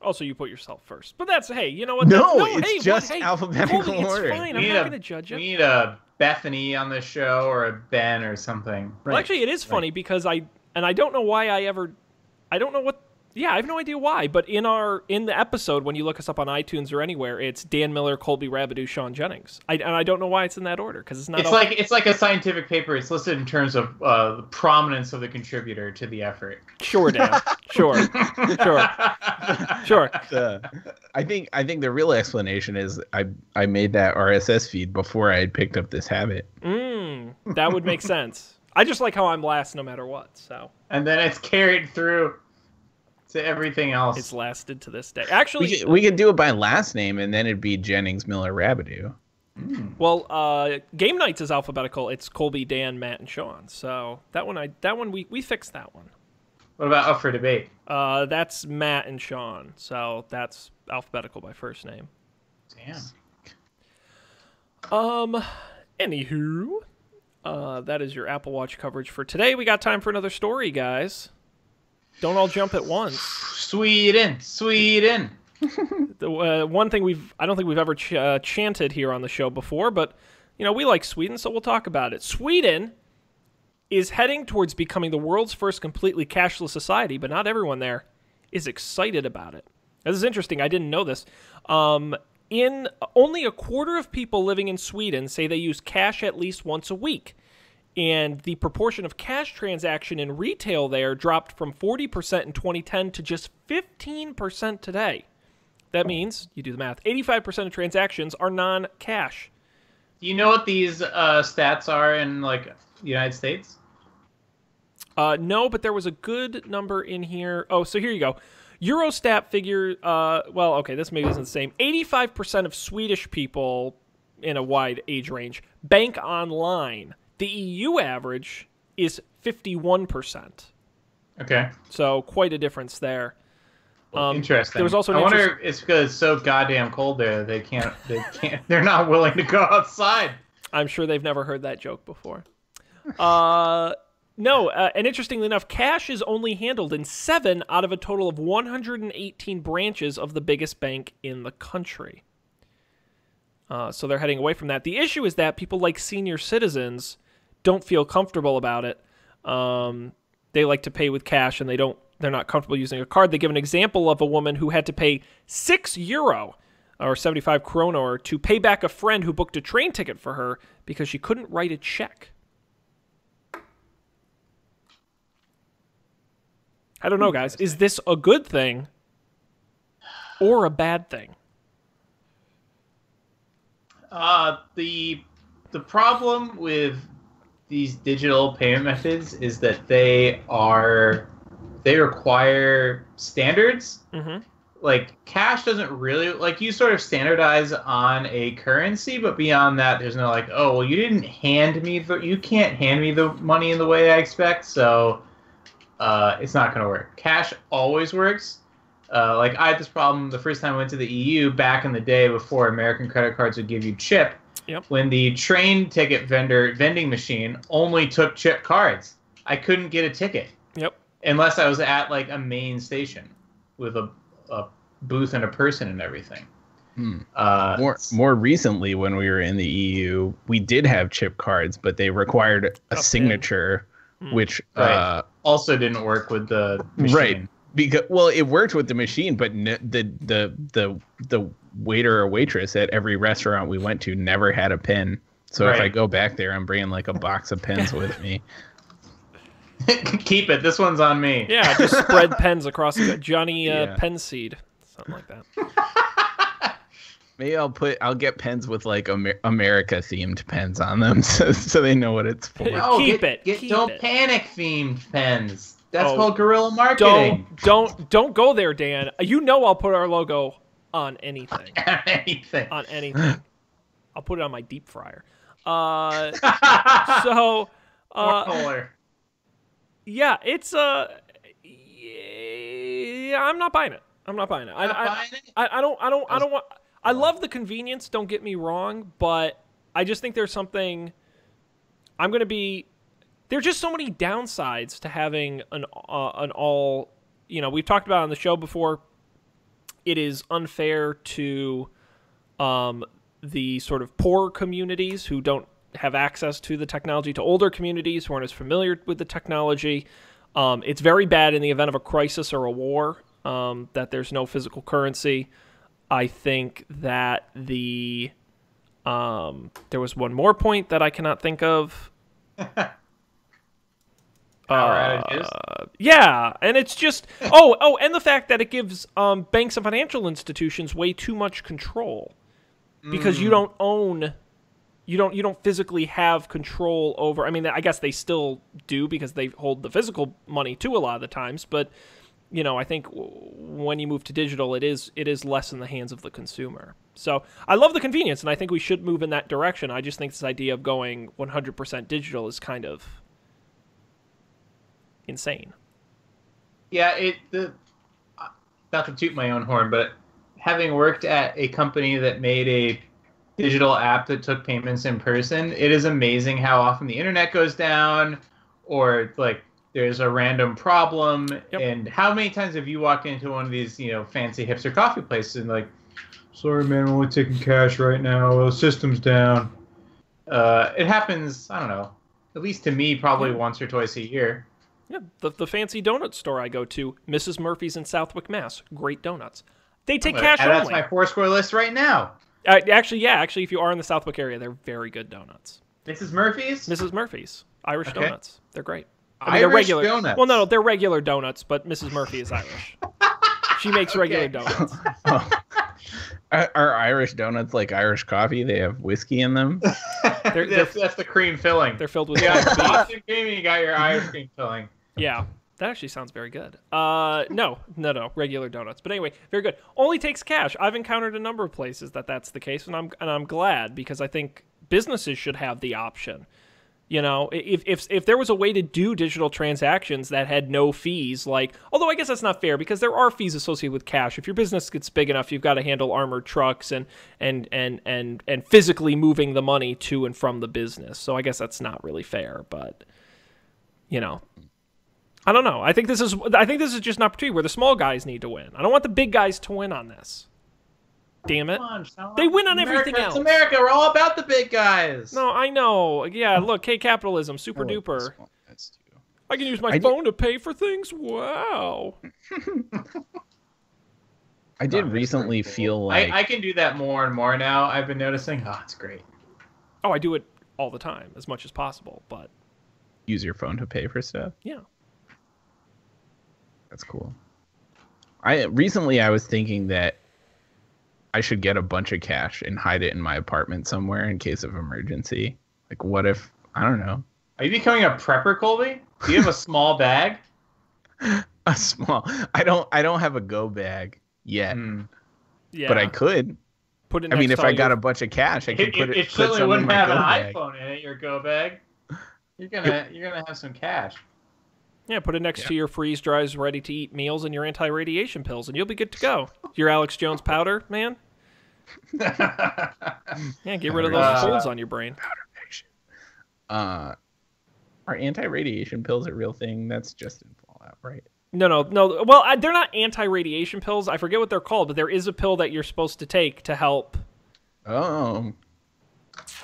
Also, you put yourself first. But that's, hey, you know what? It's just alphabetical Colby, order. It's fine. I'm not going to judge you. We need a Bethany on the show or a Ben or something. Well, actually, it is funny because I don't know why I don't know what. Yeah, I have no idea why, but in the episode, when you look us up on iTunes or anywhere, it's Dan Miller, Colby Rabideau, Sean Jennings. And I don't know why it's in that order, because it's not... It's like a scientific paper. It's listed in terms of the prominence of the contributor to the effort. Sure, Dan. Sure. I think the real explanation is I made that RSS feed before I had picked up this habit. That would make sense. I just like how I'm last no matter what, so... And then it's carried through to everything else. It's lasted to this day. Actually, we could do it by last name, and then it'd be Jennings, Miller, Rabideau. Well, Game Nights is alphabetical. It's Colby, Dan, Matt, and Sean. So that one we fixed that one. What about Up for Debate? That's Matt and Sean. So that's alphabetical by first name. Damn. Anywho, that is your Apple Watch coverage for today. We got time for another story, guys. Don't all jump at once. Sweden. The one thing I don't think we've ever chanted here on the show before, but we like Sweden, so we'll talk about it. Sweden is heading towards becoming the world's first completely cashless society, but not everyone there is excited about it. This is interesting. I didn't know this. In only a quarter of people living in Sweden say they use cash at least once a week. And the proportion of cash transaction in retail there dropped from 40% in 2010 to just 15% today. That means, you do the math, 85% of transactions are non-cash. Do you know what these stats are in, like, the United States? No, but there was a good number in here. Oh, so here you go. Eurostat figure, this maybe isn't the same. 85% of Swedish people in a wide age range bank online. The EU average is 51%. Okay. So quite a difference there. Interesting. There was also I wonder if it's because it's so goddamn cold there. They can't. They're not willing to go outside. I'm sure they've never heard that joke before. And interestingly enough, cash is only handled in 7 out of a total of 118 branches of the biggest bank in the country. So they're heading away from that. The issue is that people like senior citizens don't feel comfortable about it. They like to pay with cash, and they're not comfortable using a card. They give an example of a woman who had to pay €6 or 75 kronor to pay back a friend who booked a train ticket for her because she couldn't write a check. I don't know, guys. Is this a good thing or a bad thing? The problem with these digital payment methods is that they require standards. Mm-hmm. Like, cash doesn't really, like, you sort of standardize on a currency, but beyond that, there's no, like, oh, well, you can't hand me the money in the way I expect, so it's not going to work. Cash always works. Like, I had this problem the first time I went to the EU back in the day before American credit cards would give you chip. Yep. when the train ticket vending machine only took chip cards. I couldn't get a ticket. Yep. Unless I was at like a main station with a booth and a person and everything. More recently, when we were in the EU, we did have chip cards, but they required a signature, which also didn't work with the machine. Right. Because it worked with the machine, but the waiter or waitress at every restaurant we went to never had a pin. So if I go back there, I'm bringing like a box of pens with me. Keep it. This one's on me. Yeah, just spread pens across Johnny Pen Seed, something like that. Maybe I'll get pens with like America themed pens on them, so they know what it's for. Oh, Keep Don't it. panic themed pens. That's called guerrilla marketing. Don't go there, Dan. You know I'll put our logo on anything. On anything. I'll put it on my deep fryer. So. Polar. Yeah, it's I'm not buying it. I don't want. I love the convenience. Don't get me wrong, but I just think there's something. There's just so many downsides to having an all. We've talked about it on the show before. It is unfair to the sort of poor communities who don't have access to the technology, to older communities who aren't as familiar with the technology. It's very bad in the event of a crisis or a war, that there's no physical currency. I think that there was one more point that I cannot think of. Yeah, and it's just and the fact that it gives banks and financial institutions way too much control because you don't own. You don't physically have control over. I mean, I guess they still do because they hold the physical money too a lot of the times. But I think when you move to digital, it is less in the hands of the consumer. So I love the convenience, and I think we should move in that direction. I just think this idea of going 100% digital is kind of insane. Yeah, not to toot my own horn, but having worked at a company that made a digital app that took payments in person, it is amazing how often the internet goes down or like there's a random problem. Yep. And how many times have you walked into one of these, fancy hipster coffee places and like, sorry man, I'm only taking cash right now. The system's down. It happens, I don't know, at least to me, probably once or twice a year. Yeah, the fancy donut store I go to, Mrs. Murphy's in Southwick, Mass. Great donuts. They take cash only. That's my Foursquare list right now. Actually, if you are in the Southwick area, they're very good donuts. Mrs. Murphy's? Mrs. Murphy's. Irish donuts. They're great. They're regular donuts? Well, no, they're regular donuts, but Mrs. Murphy is Irish. She makes regular donuts. Are Irish donuts like Irish coffee? They have whiskey in them? That's the cream filling. They're filled with Boston cream and you got your Irish cream filling. Yeah. That actually sounds very good. No, regular donuts. But anyway, very good. Only takes cash. I've encountered a number of places that's the case, and I'm glad because I think businesses should have the option. If there was a way to do digital transactions that had no fees, although I guess that's not fair because there are fees associated with cash. If your business gets big enough, you've got to handle armored trucks and physically moving the money to and from the business. So I guess that's not really fair, but I don't know. I think this is just an opportunity where the small guys need to win. I don't want the big guys to win on this. Damn it. They win on everything else. It's America. We're all about the big guys. No, I know. Yeah, look, hey, capitalism, super duper. I can use my phone to pay for things. Wow. I did recently feel like... I can do that more and more now. I've been noticing. Oh, it's great. Oh, I do it all the time, as much as possible, but... Use your phone to pay for stuff? Yeah. That's cool. Recently I was thinking that I should get a bunch of cash and hide it in my apartment somewhere in case of emergency. Like, what if, I don't know. Are you becoming a prepper, Colby? Do you have a small bag? A small. I don't have a go bag yet. Yeah. But I could. Put it. If I got a bunch of cash, I could put it. It certainly wouldn't have an iPhone in it. Your go bag. You're gonna have some cash. Yeah, put it next to your freeze dries, ready to eat meals and your anti-radiation pills, and you'll be good to go. Your Alex Jones powder, man. Yeah, get rid of those folds on your brain. Are anti-radiation pills a real thing? That's just in Fallout, right? No. Well, they're not anti-radiation pills. I forget what they're called, but there is a pill that you're supposed to take to help. Oh,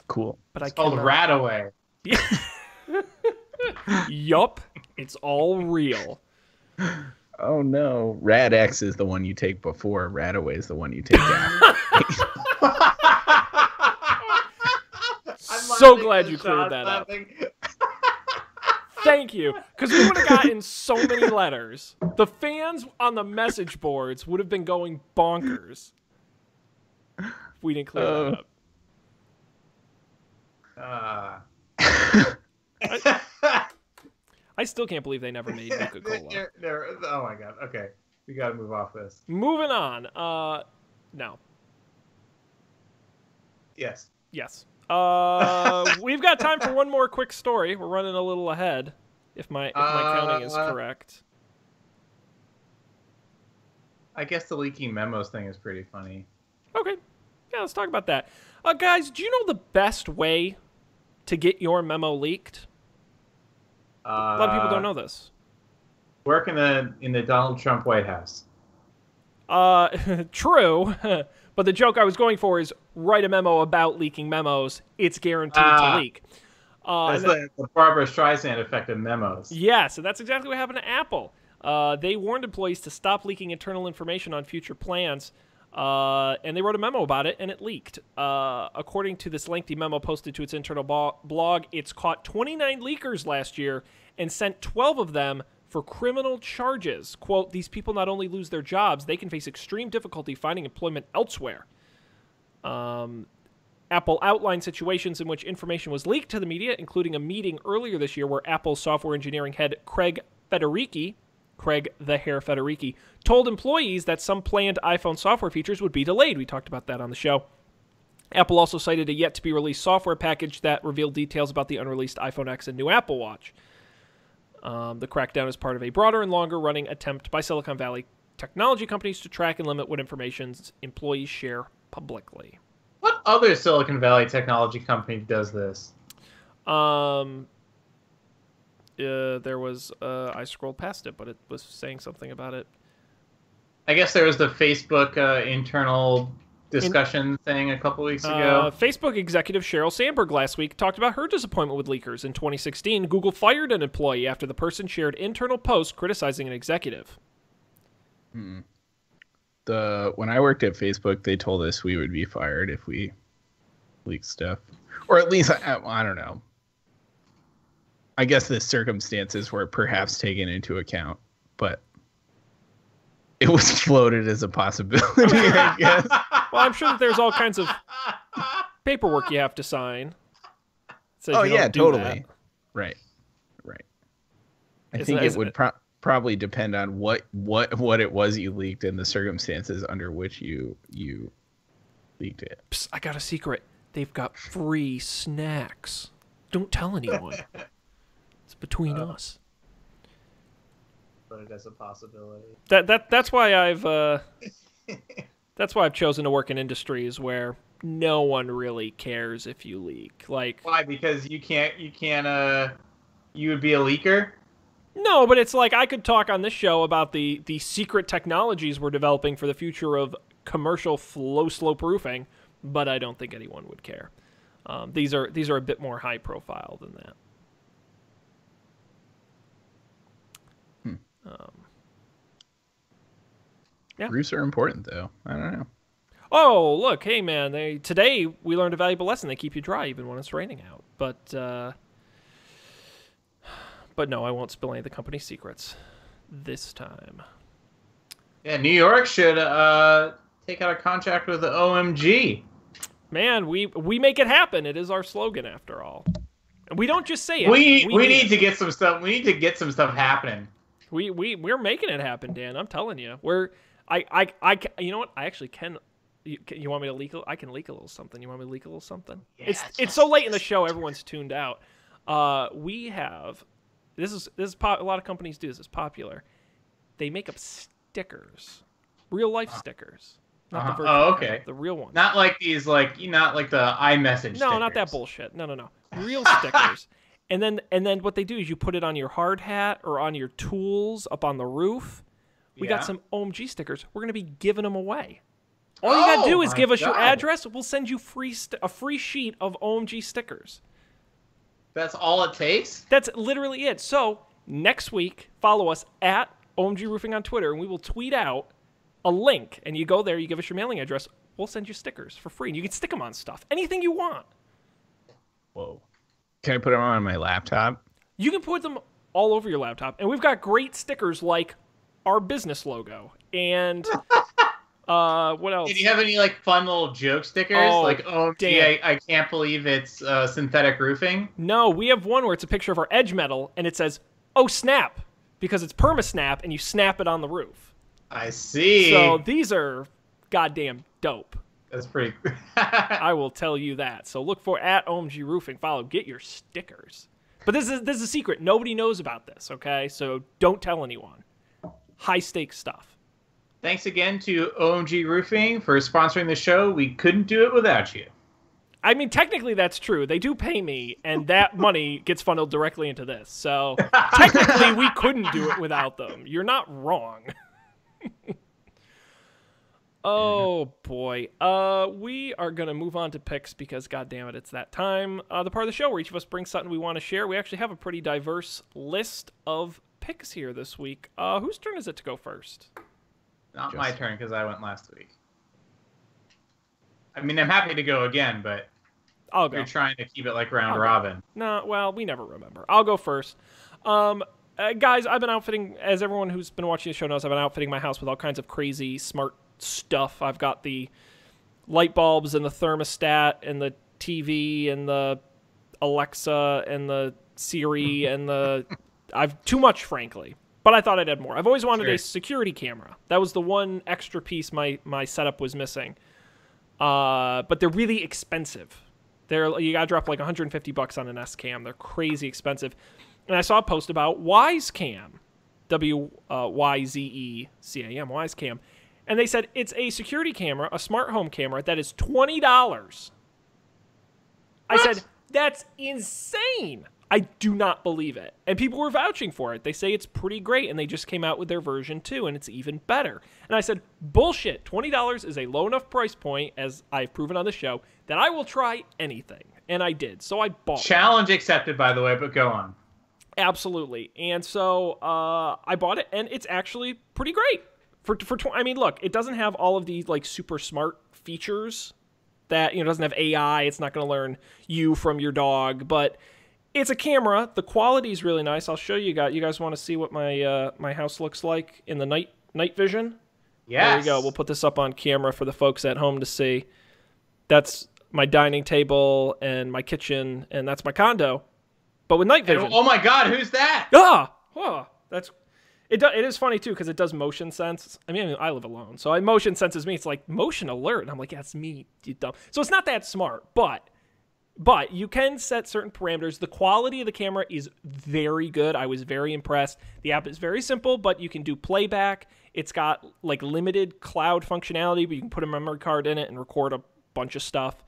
cool. But It's called Radaway. Yup, it's all real. Oh no, Rad-X is the one you take before. Radaway is the one you take after. So glad you cleared that up. Thank you, because we would have gotten so many letters. The fans on the message boards would have been going bonkers if we didn't clear that up. I still can't believe they never made Coca-Cola. Oh my god. Okay, we gotta move off this. Moving on. No. Yes. Yes. We've got time for one more quick story. We're running a little ahead, if my counting is correct. I guess the Leaky Memos thing is pretty funny. Okay. Yeah, let's talk about that. Guys, do you know the best way to get your memo leaked? A lot of people don't know this. Work in the Donald Trump White House. True. But the joke I was going for is write a memo about leaking memos. It's guaranteed to leak. That's the Barbara Streisand effect of memos. Yeah, so that's exactly what happened to Apple. They warned employees to stop leaking internal information on future plans, and they wrote a memo about it, and it leaked. According to this lengthy memo posted to its internal blog, it's caught 29 leakers last year and sent 12 of them for criminal charges. Quote, these people not only lose their jobs, they can face extreme difficulty finding employment elsewhere. Apple outlined situations in which information was leaked to the media, including a meeting earlier this year where Apple's software engineering head Craig the Hair Federighi, told employees that some planned iPhone software features would be delayed. We talked about that on the show. Apple also cited a yet-to-be-released software package that revealed details about the unreleased iPhone X and new Apple Watch. The crackdown is part of a broader and longer-running attempt by Silicon Valley technology companies to track and limit what information employees share publicly. What other Silicon Valley technology company does this? There was I scrolled past it, but it was saying something about it. I guess there was the Facebook internal discussion thing a couple weeks ago. Facebook executive Sheryl Sandberg last week talked about her disappointment with leakers. In 2016, Google fired an employee after the person shared internal posts criticizing an executive. When I worked at Facebook, they told us we would be fired if we leaked stuff. Or at least, I don't know. I guess the circumstances were perhaps taken into account, but it was floated as a possibility, I guess. Well, I'm sure that there's all kinds of paperwork you have to sign. Oh, yeah, totally. Right. I think it would probably depend on what it was you leaked and the circumstances under which you leaked it. Psst, I got a secret. They've got free snacks. Don't tell anyone. It's between us. But it is a possibility. That's why I've chosen to work in industries where no one really cares if you leak. Like, why? Because you would be a leaker? No, but it's like I could talk on this show about the secret technologies we're developing for the future of commercial flow slope roofing, but I don't think anyone would care. These are a bit more high profile than that. Yeah. Roofs are important, though. I don't know. Oh, look, hey man, today we learned a valuable lesson. They keep you dry even when it's raining out. But no, I won't spill any of the company's secrets this time. Yeah, New York should take out a contract with the OMG. Man, we make it happen. It is our slogan, after all. And we don't just say it. We need to get some stuff. We need to get some stuff happening. We're making it happen, Dan. I'm telling you. You know what? I actually can. You want me to leak? I can leak a little something. You want me to leak a little something? Yeah, it's so late in the show. Everyone's tuned out. We have. This is a lot of companies do this. It's popular. They make up stickers, real life stickers. Not the virtual Oh, camera, okay. the real ones. Not like these, like not like the iMessage. No, stickers. not that bullshit. No. Real stickers. And then what they do is you put it on your hard hat or on your tools up on the roof. We got some OMG stickers. We're going to be giving them away. All you got to do is give us your address. We'll send you a free sheet of OMG stickers. That's all it takes? That's literally it. So next week, follow us at OMG Roofing on Twitter, and we will tweet out a link. And you go there, you give us your mailing address. We'll send you stickers for free. And you can stick them on stuff. Anything you want. Whoa. Can I put them on my laptop? You can put them all over your laptop. And we've got great stickers like our business logo. And what else? Do you have any like fun little joke stickers? Like, I can't believe it's synthetic roofing. No, we have one where it's a picture of our edge metal, and it says, "Oh snap," because it's perma-snap, and you snap it on the roof. I see. So these are goddamn dope. That's pretty. I will tell you that. So look for at OMG Roofing. Follow. Get your stickers. But this is a secret. Nobody knows about this. Okay, so don't tell anyone. High stakes stuff. Thanks again to OMG Roofing for sponsoring the show. We couldn't do it without you. I mean, technically that's true. They do pay me, and that money gets funneled directly into this. So technically we couldn't do it without them. You're not wrong. Oh, boy. We are going to move on to picks because, goddammit, it's that time. The part of the show where each of us brings something we want to share. We actually have a pretty diverse list of picks here this week. Whose turn is it to go first? Not my turn because I went last week. I mean, I'm happy to go again, but I'll go. You're trying to keep it like round robin. No, well, we never remember. I'll go first. Guys, I've been outfitting, as everyone who's been watching the show knows, I've been outfitting my house with all kinds of crazy smart stuff. I've got the light bulbs and the thermostat and the TV and the Alexa and the Siri and the... I've too much, frankly. But I thought I'd add more. I've always wanted a security camera. That was the one extra piece my setup was missing. But they're really expensive. You gotta drop like $150 on an S cam. They're crazy expensive. And I saw a post about Wisecam, WYZECAM, Wisecam, and they said it's a security camera, a smart home camera that is $20. I said that's insane. I do not believe it. And people were vouching for it. They say it's pretty great, and they just came out with their version 2, and it's even better. And I said, bullshit. $20 is a low enough price point, as I've proven on the show, that I will try anything. And I did. So I bought it. Challenge accepted, by the way, but go on. Absolutely. And so I bought it, and it's actually pretty great. I mean, look, it doesn't have all of these like super smart features that, it doesn't have AI. It's not going to learn you from your dog, but it's a camera. The quality is really nice. I'll show you guys. You guys want to see what my house looks like in the night vision? Yes. There you go. We'll put this up on camera for the folks at home to see. That's my dining table and my kitchen, and that's my condo. But with night vision. Oh my God, who's that? It is funny too because it does motion sense. I mean, I live alone, so it motion senses me. It's like motion alert, and I'm like, yeah, it's me, you dumb. So it's not that smart, but you can set certain parameters. The quality of the camera is very good. I was very impressed. The app is very simple, but you can do playback. It's got like limited cloud functionality, but you can put a memory card in it and record a bunch of stuff.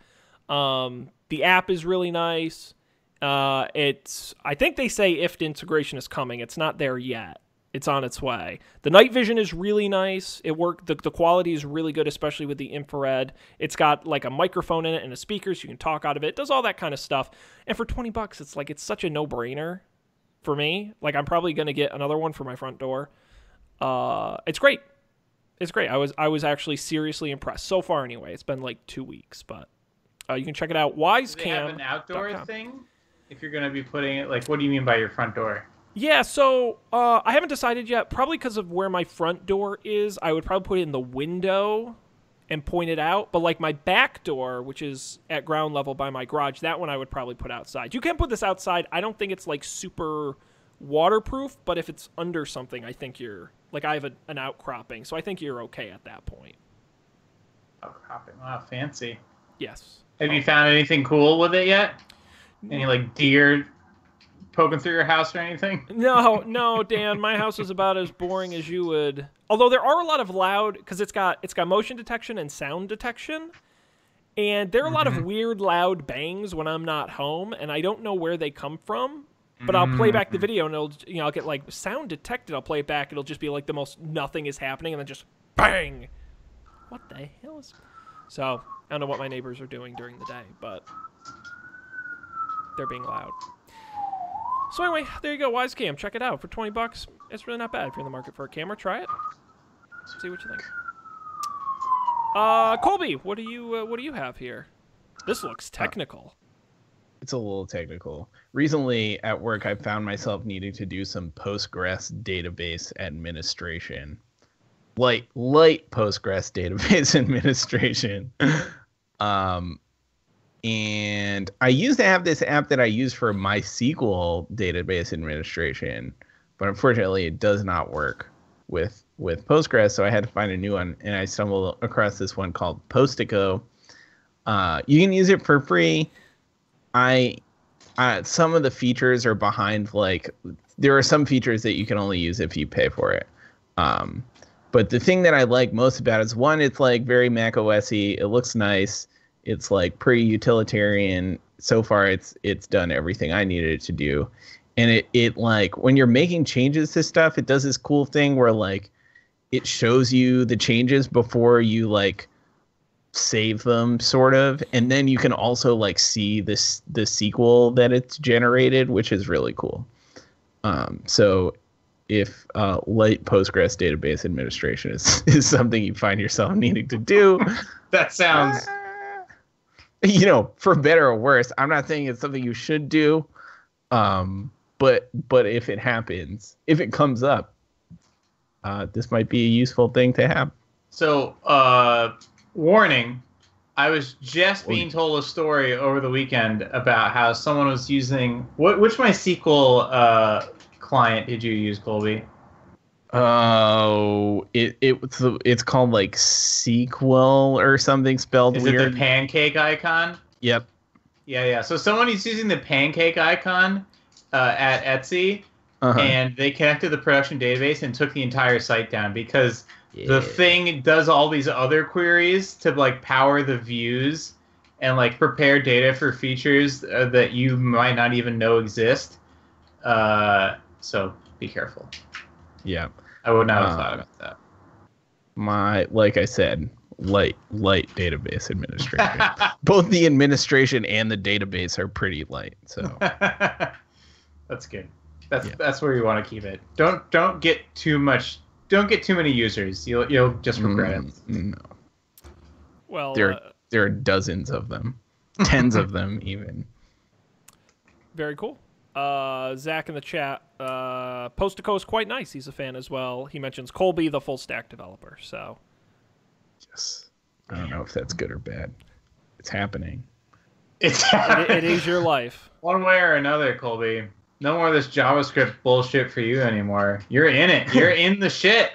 The app is really nice. I think they say IFT integration is coming. It's not there yet. It's on its way. The night vision is really nice. It worked. The quality is really good, especially with the infrared. It's got like a microphone in it and a speaker, so you can talk out of it. It does all that kind of stuff. And for $20, it's such a no-brainer for me. Like, I'm probably going to get another one for my front door. It's great. It's great. I was actually seriously impressed so far. Anyway, it's been like 2 weeks, but you can check it out. Wisecam. Do they have an outdoor thing? If you're going to be putting it, like, what do you mean by your front door? Yeah, so I haven't decided yet. Probably because of where my front door is, I would probably put it in the window and point it out. But like my back door, which is at ground level by my garage, that one I would probably put outside. You can put this outside. I don't think it's like super waterproof, but if it's under something, I think you're like I have an outcropping, so I think you're okay at that point. Outcropping, wow, fancy. Yes. Have you found anything cool with it yet? Any like deer poking through your house or anything? No, Dan. My house is about as boring as you would. Although there are a lot of loud, because it's got motion detection and sound detection, and there are a lot of weird loud bangs when I'm not home, and I don't know where they come from. But I'll play back the video, and I'll get like sound detected. I'll play it back. It'll just be like the most nothing is happening, and then just bang. What the hell is? So I don't know what my neighbors are doing during the day, but they're being loud. So anyway, there you go, Wisecam. Check it out for $20. It's really not bad if you're in the market for a camera. Try it. See what you think. Colby, what do you have here? This looks technical. It's a little technical. Recently at work, I found myself needing to do some Postgres database administration. Light Postgres database administration. And I used to have this app that I use for MySQL database administration, but unfortunately it does not work with Postgres, so I had to find a new one, and I stumbled across this one called Postico. You can use it for free. Some of the features are behind, like, there are some features that you can only use if you pay for it. But the thing that I like most about it is, one, it's like very Mac OS-y. It looks nice. It's like pretty utilitarian. So far, it's done everything I needed it to do. And it like, when you're making changes to stuff, it does this cool thing where like it shows you the changes before you like save them, sort of, and then you can also like see the SQL that it's generated, which is really cool. So if light Postgres database administration is something you find yourself needing to do, that sounds, for better or worse. I'm not saying it's something you should do, but if it happens, if it comes up, this might be a useful thing to have. So, warning, I was just being told a story over the weekend about how someone was using... Which MySQL client did you use, Colby? Oh, it's called like SQL or something spelled weird. Is it the pancake icon? Yep. Yeah. So someone is using the pancake icon at Etsy, and they connected the production database and took the entire site down because the thing does all these other queries to like power the views and like prepare data for features that you might not even know exist. So be careful. Yeah. I would not have thought about that. Like I said, light database administration. Both the administration and the database are pretty light. So that's good. That's where you want to keep it. Don't get too much. Don't get too many users. You'll just regret it. No. Well, there are dozens of them, tens of them even. Very cool. Zach in the chat, Postico is quite nice. He's a fan as well. He mentions Colby, the full stack developer. So, yes, I don't know if that's good or bad. It's happening. It is your life. One way or another, Colby. No more of this JavaScript bullshit for you anymore. You're in it. You're in the shit.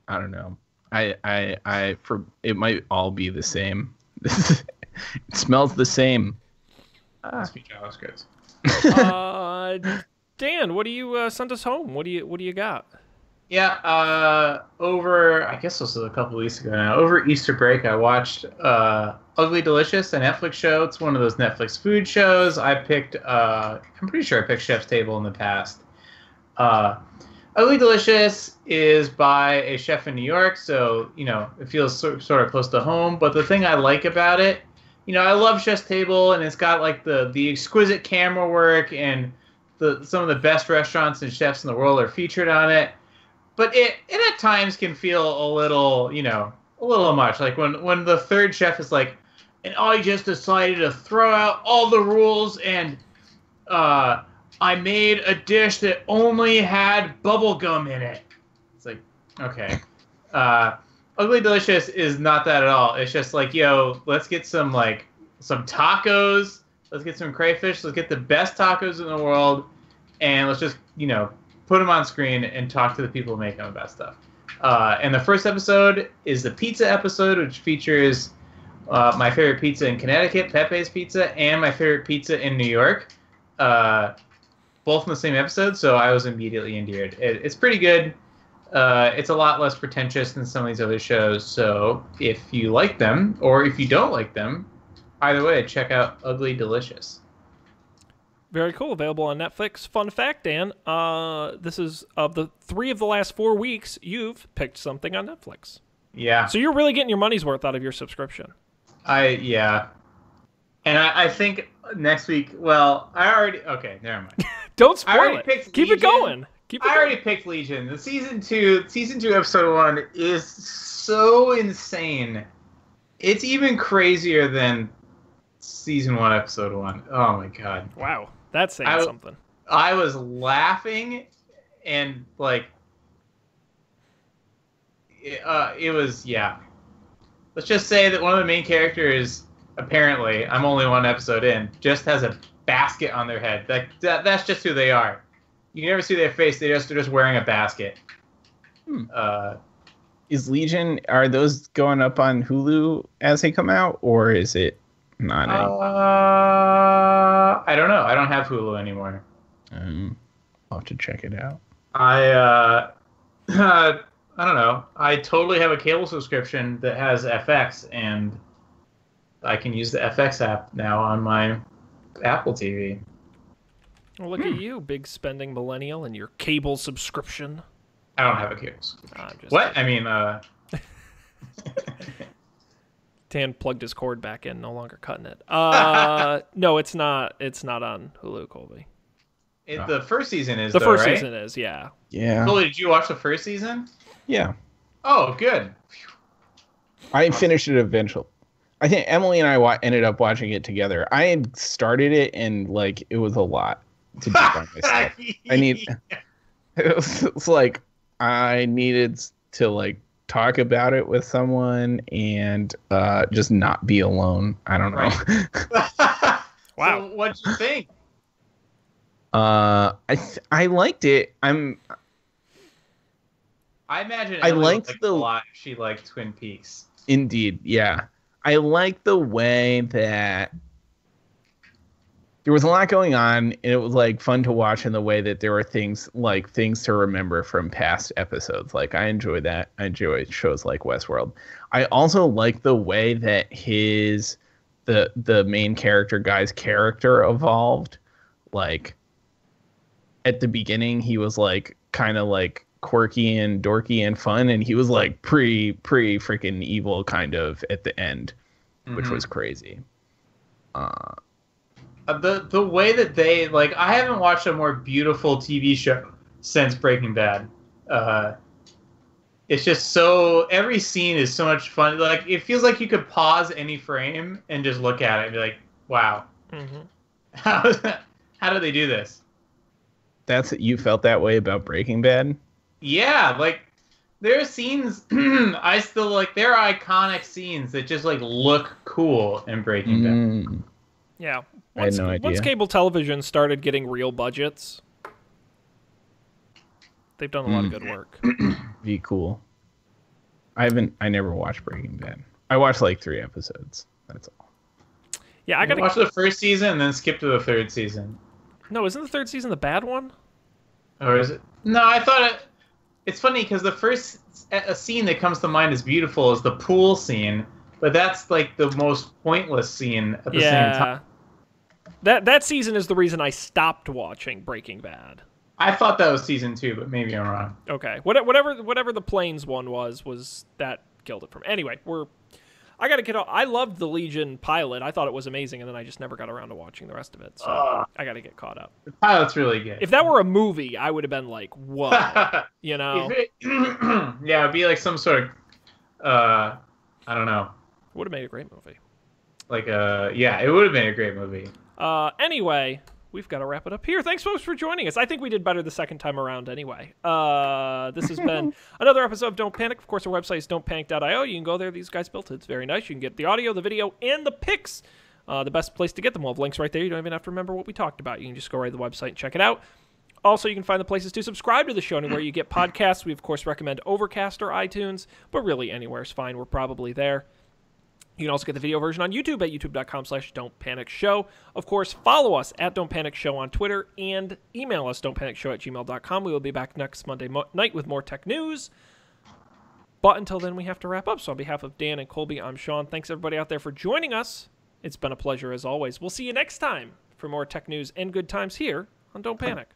I don't know. It might all be the same. It smells the same. Must be JavaScript. Dan, what do you sent us home? What do you got? Yeah, over, I guess this was a couple weeks ago now, over Easter break, I watched Ugly Delicious, a Netflix show. It's one of those Netflix food shows. I'm pretty sure I picked Chef's Table in the past. Ugly Delicious is by a chef in New York, so, it feels sort of close to home. But the thing I like about it, I love Chef's Table, and it's got, like, the exquisite camera work, and some of the best restaurants and chefs in the world are featured on it. But it at times can feel a little much. Like when the third chef is like, and I just decided to throw out all the rules and I made a dish that only had bubble gum in it. It's like, okay. Ugly Delicious is not that at all. It's just like, let's get some tacos. Let's get some crayfish. Let's get the best tacos in the world. And let's just, put them on screen and talk to the people making the best stuff. And the first episode is the pizza episode, which features my favorite pizza in Connecticut, Pepe's Pizza, and my favorite pizza in New York, both in the same episode, so I was immediately endeared. It's pretty good. It's a lot less pretentious than some of these other shows, so if you like them, or if you don't like them, either way, check out Ugly Delicious. Very cool. Available on Netflix. Fun fact, Dan, this is of the 3 of the last 4 weeks, you've picked something on Netflix. Yeah. So you're really getting your money's worth out of your subscription. Yeah. And I think next week, well, okay, never mind. Don't spoil it. Keep it going. I already picked Legion. The season 2 episode 1 is so insane. It's even crazier than season 1 episode 1. Oh my god. Wow. That's saying something. I was laughing and like it was, yeah. Let's just say that one of the main characters, apparently, I'm only 1 episode in, just has a basket on their head. That's just who they are. You never see their face. They're just wearing a basket. Is Legion, are those going up on Hulu as they come out, or is it not? I don't know. I don't have Hulu anymore. I'll have to check it out. I don't know. I totally have a cable subscription that has FX, and I can use the FX app now on my Apple TV. Well, look at you, big spending millennial, and your cable subscription. I don't have a cable subscription. What? Kidding. I mean, Dan plugged his cord back in, no longer cutting it. No, it's not. It's not on Hulu, Colby. The first season is. The first right? season is, yeah. Yeah. Colby, did you watch the first season? Yeah. Oh, good. I finished it eventually. I think Emily and I ended up watching it together. I had started it, and like it was a lot to do by myself. It's like I needed to like talk about it with someone and just not be alone. I don't know. Right. Wow. So what'd you think? I liked it. I imagine I Emily liked liked the a lot. She liked Twin Peaks. Indeed, yeah. I like the way that there was a lot going on, and it was like fun to watch in the way that there were things to remember from past episodes. Like I enjoy that. I enjoy shows like Westworld. I also like the way that the main character guy's character evolved. Like at the beginning, he was like kind of like quirky and dorky and fun, and he was like pretty freaking evil kind of at the end, which was crazy. The way that they like, I haven't watched a more beautiful TV show since Breaking Bad. It's just so, every scene is so much fun. Like it feels like you could pause any frame and just look at it and be like, wow, how do they do this? You felt that way about Breaking Bad? Yeah, like there are scenes I still like. There are iconic scenes that just like look cool in Breaking Bad. Yeah, I had no idea. Once cable television started getting real budgets, they've done a lot of good work. Be cool. I never watched Breaking Bad. I watched like 3 episodes. That's all. Yeah, I gotta watch the first season and then skip to the 3rd season. No, isn't the 3rd season the bad one? Or is it? No, I thought it's funny because the first scene that comes to mind as beautiful is the pool scene, but that's like the most pointless scene at the same time. That season is the reason I stopped watching Breaking Bad. I thought that was season 2, but maybe I'm wrong. Okay, whatever the planes one was that killed it for me. Anyway, I gotta get. I loved the Legion pilot. I thought it was amazing, and then I just never got around to watching the rest of it. So I gotta get caught up. The pilot's really good. If that were a movie, I would have been like, "Whoa," you know? Yeah, it'd be like some sort of, I don't know. Would have made a great movie. Like yeah, it would have been a great movie. Anyway, we've got to wrap it up here. Thanks, folks, for joining us. I think we did better the second time around anyway. This has been another episode of Don't Panic. Of course, our website is don'tpanic.io. You can go there. These guys built it. It's very nice. You can get the audio, the video, and the pics. The best place to get them. We'll have links right there. You don't even have to remember what we talked about. You can just go right to the website and check it out. Also, you can find the places to subscribe to the show anywhere you get podcasts. We, of course, recommend Overcast or iTunes, but really anywhere is fine. We're probably there. You can also get the video version on YouTube at youtube.com/don'tpanicshow. Of course, follow us at Don't Panic Show on Twitter and email us don'tpanicshow@gmail.com. We will be back next Monday night with more tech news. But until then, we have to wrap up. So on behalf of Dan and Colby, I'm Sean. Thanks everybody out there for joining us. It's been a pleasure as always. We'll see you next time for more tech news and good times here on Don't Panic.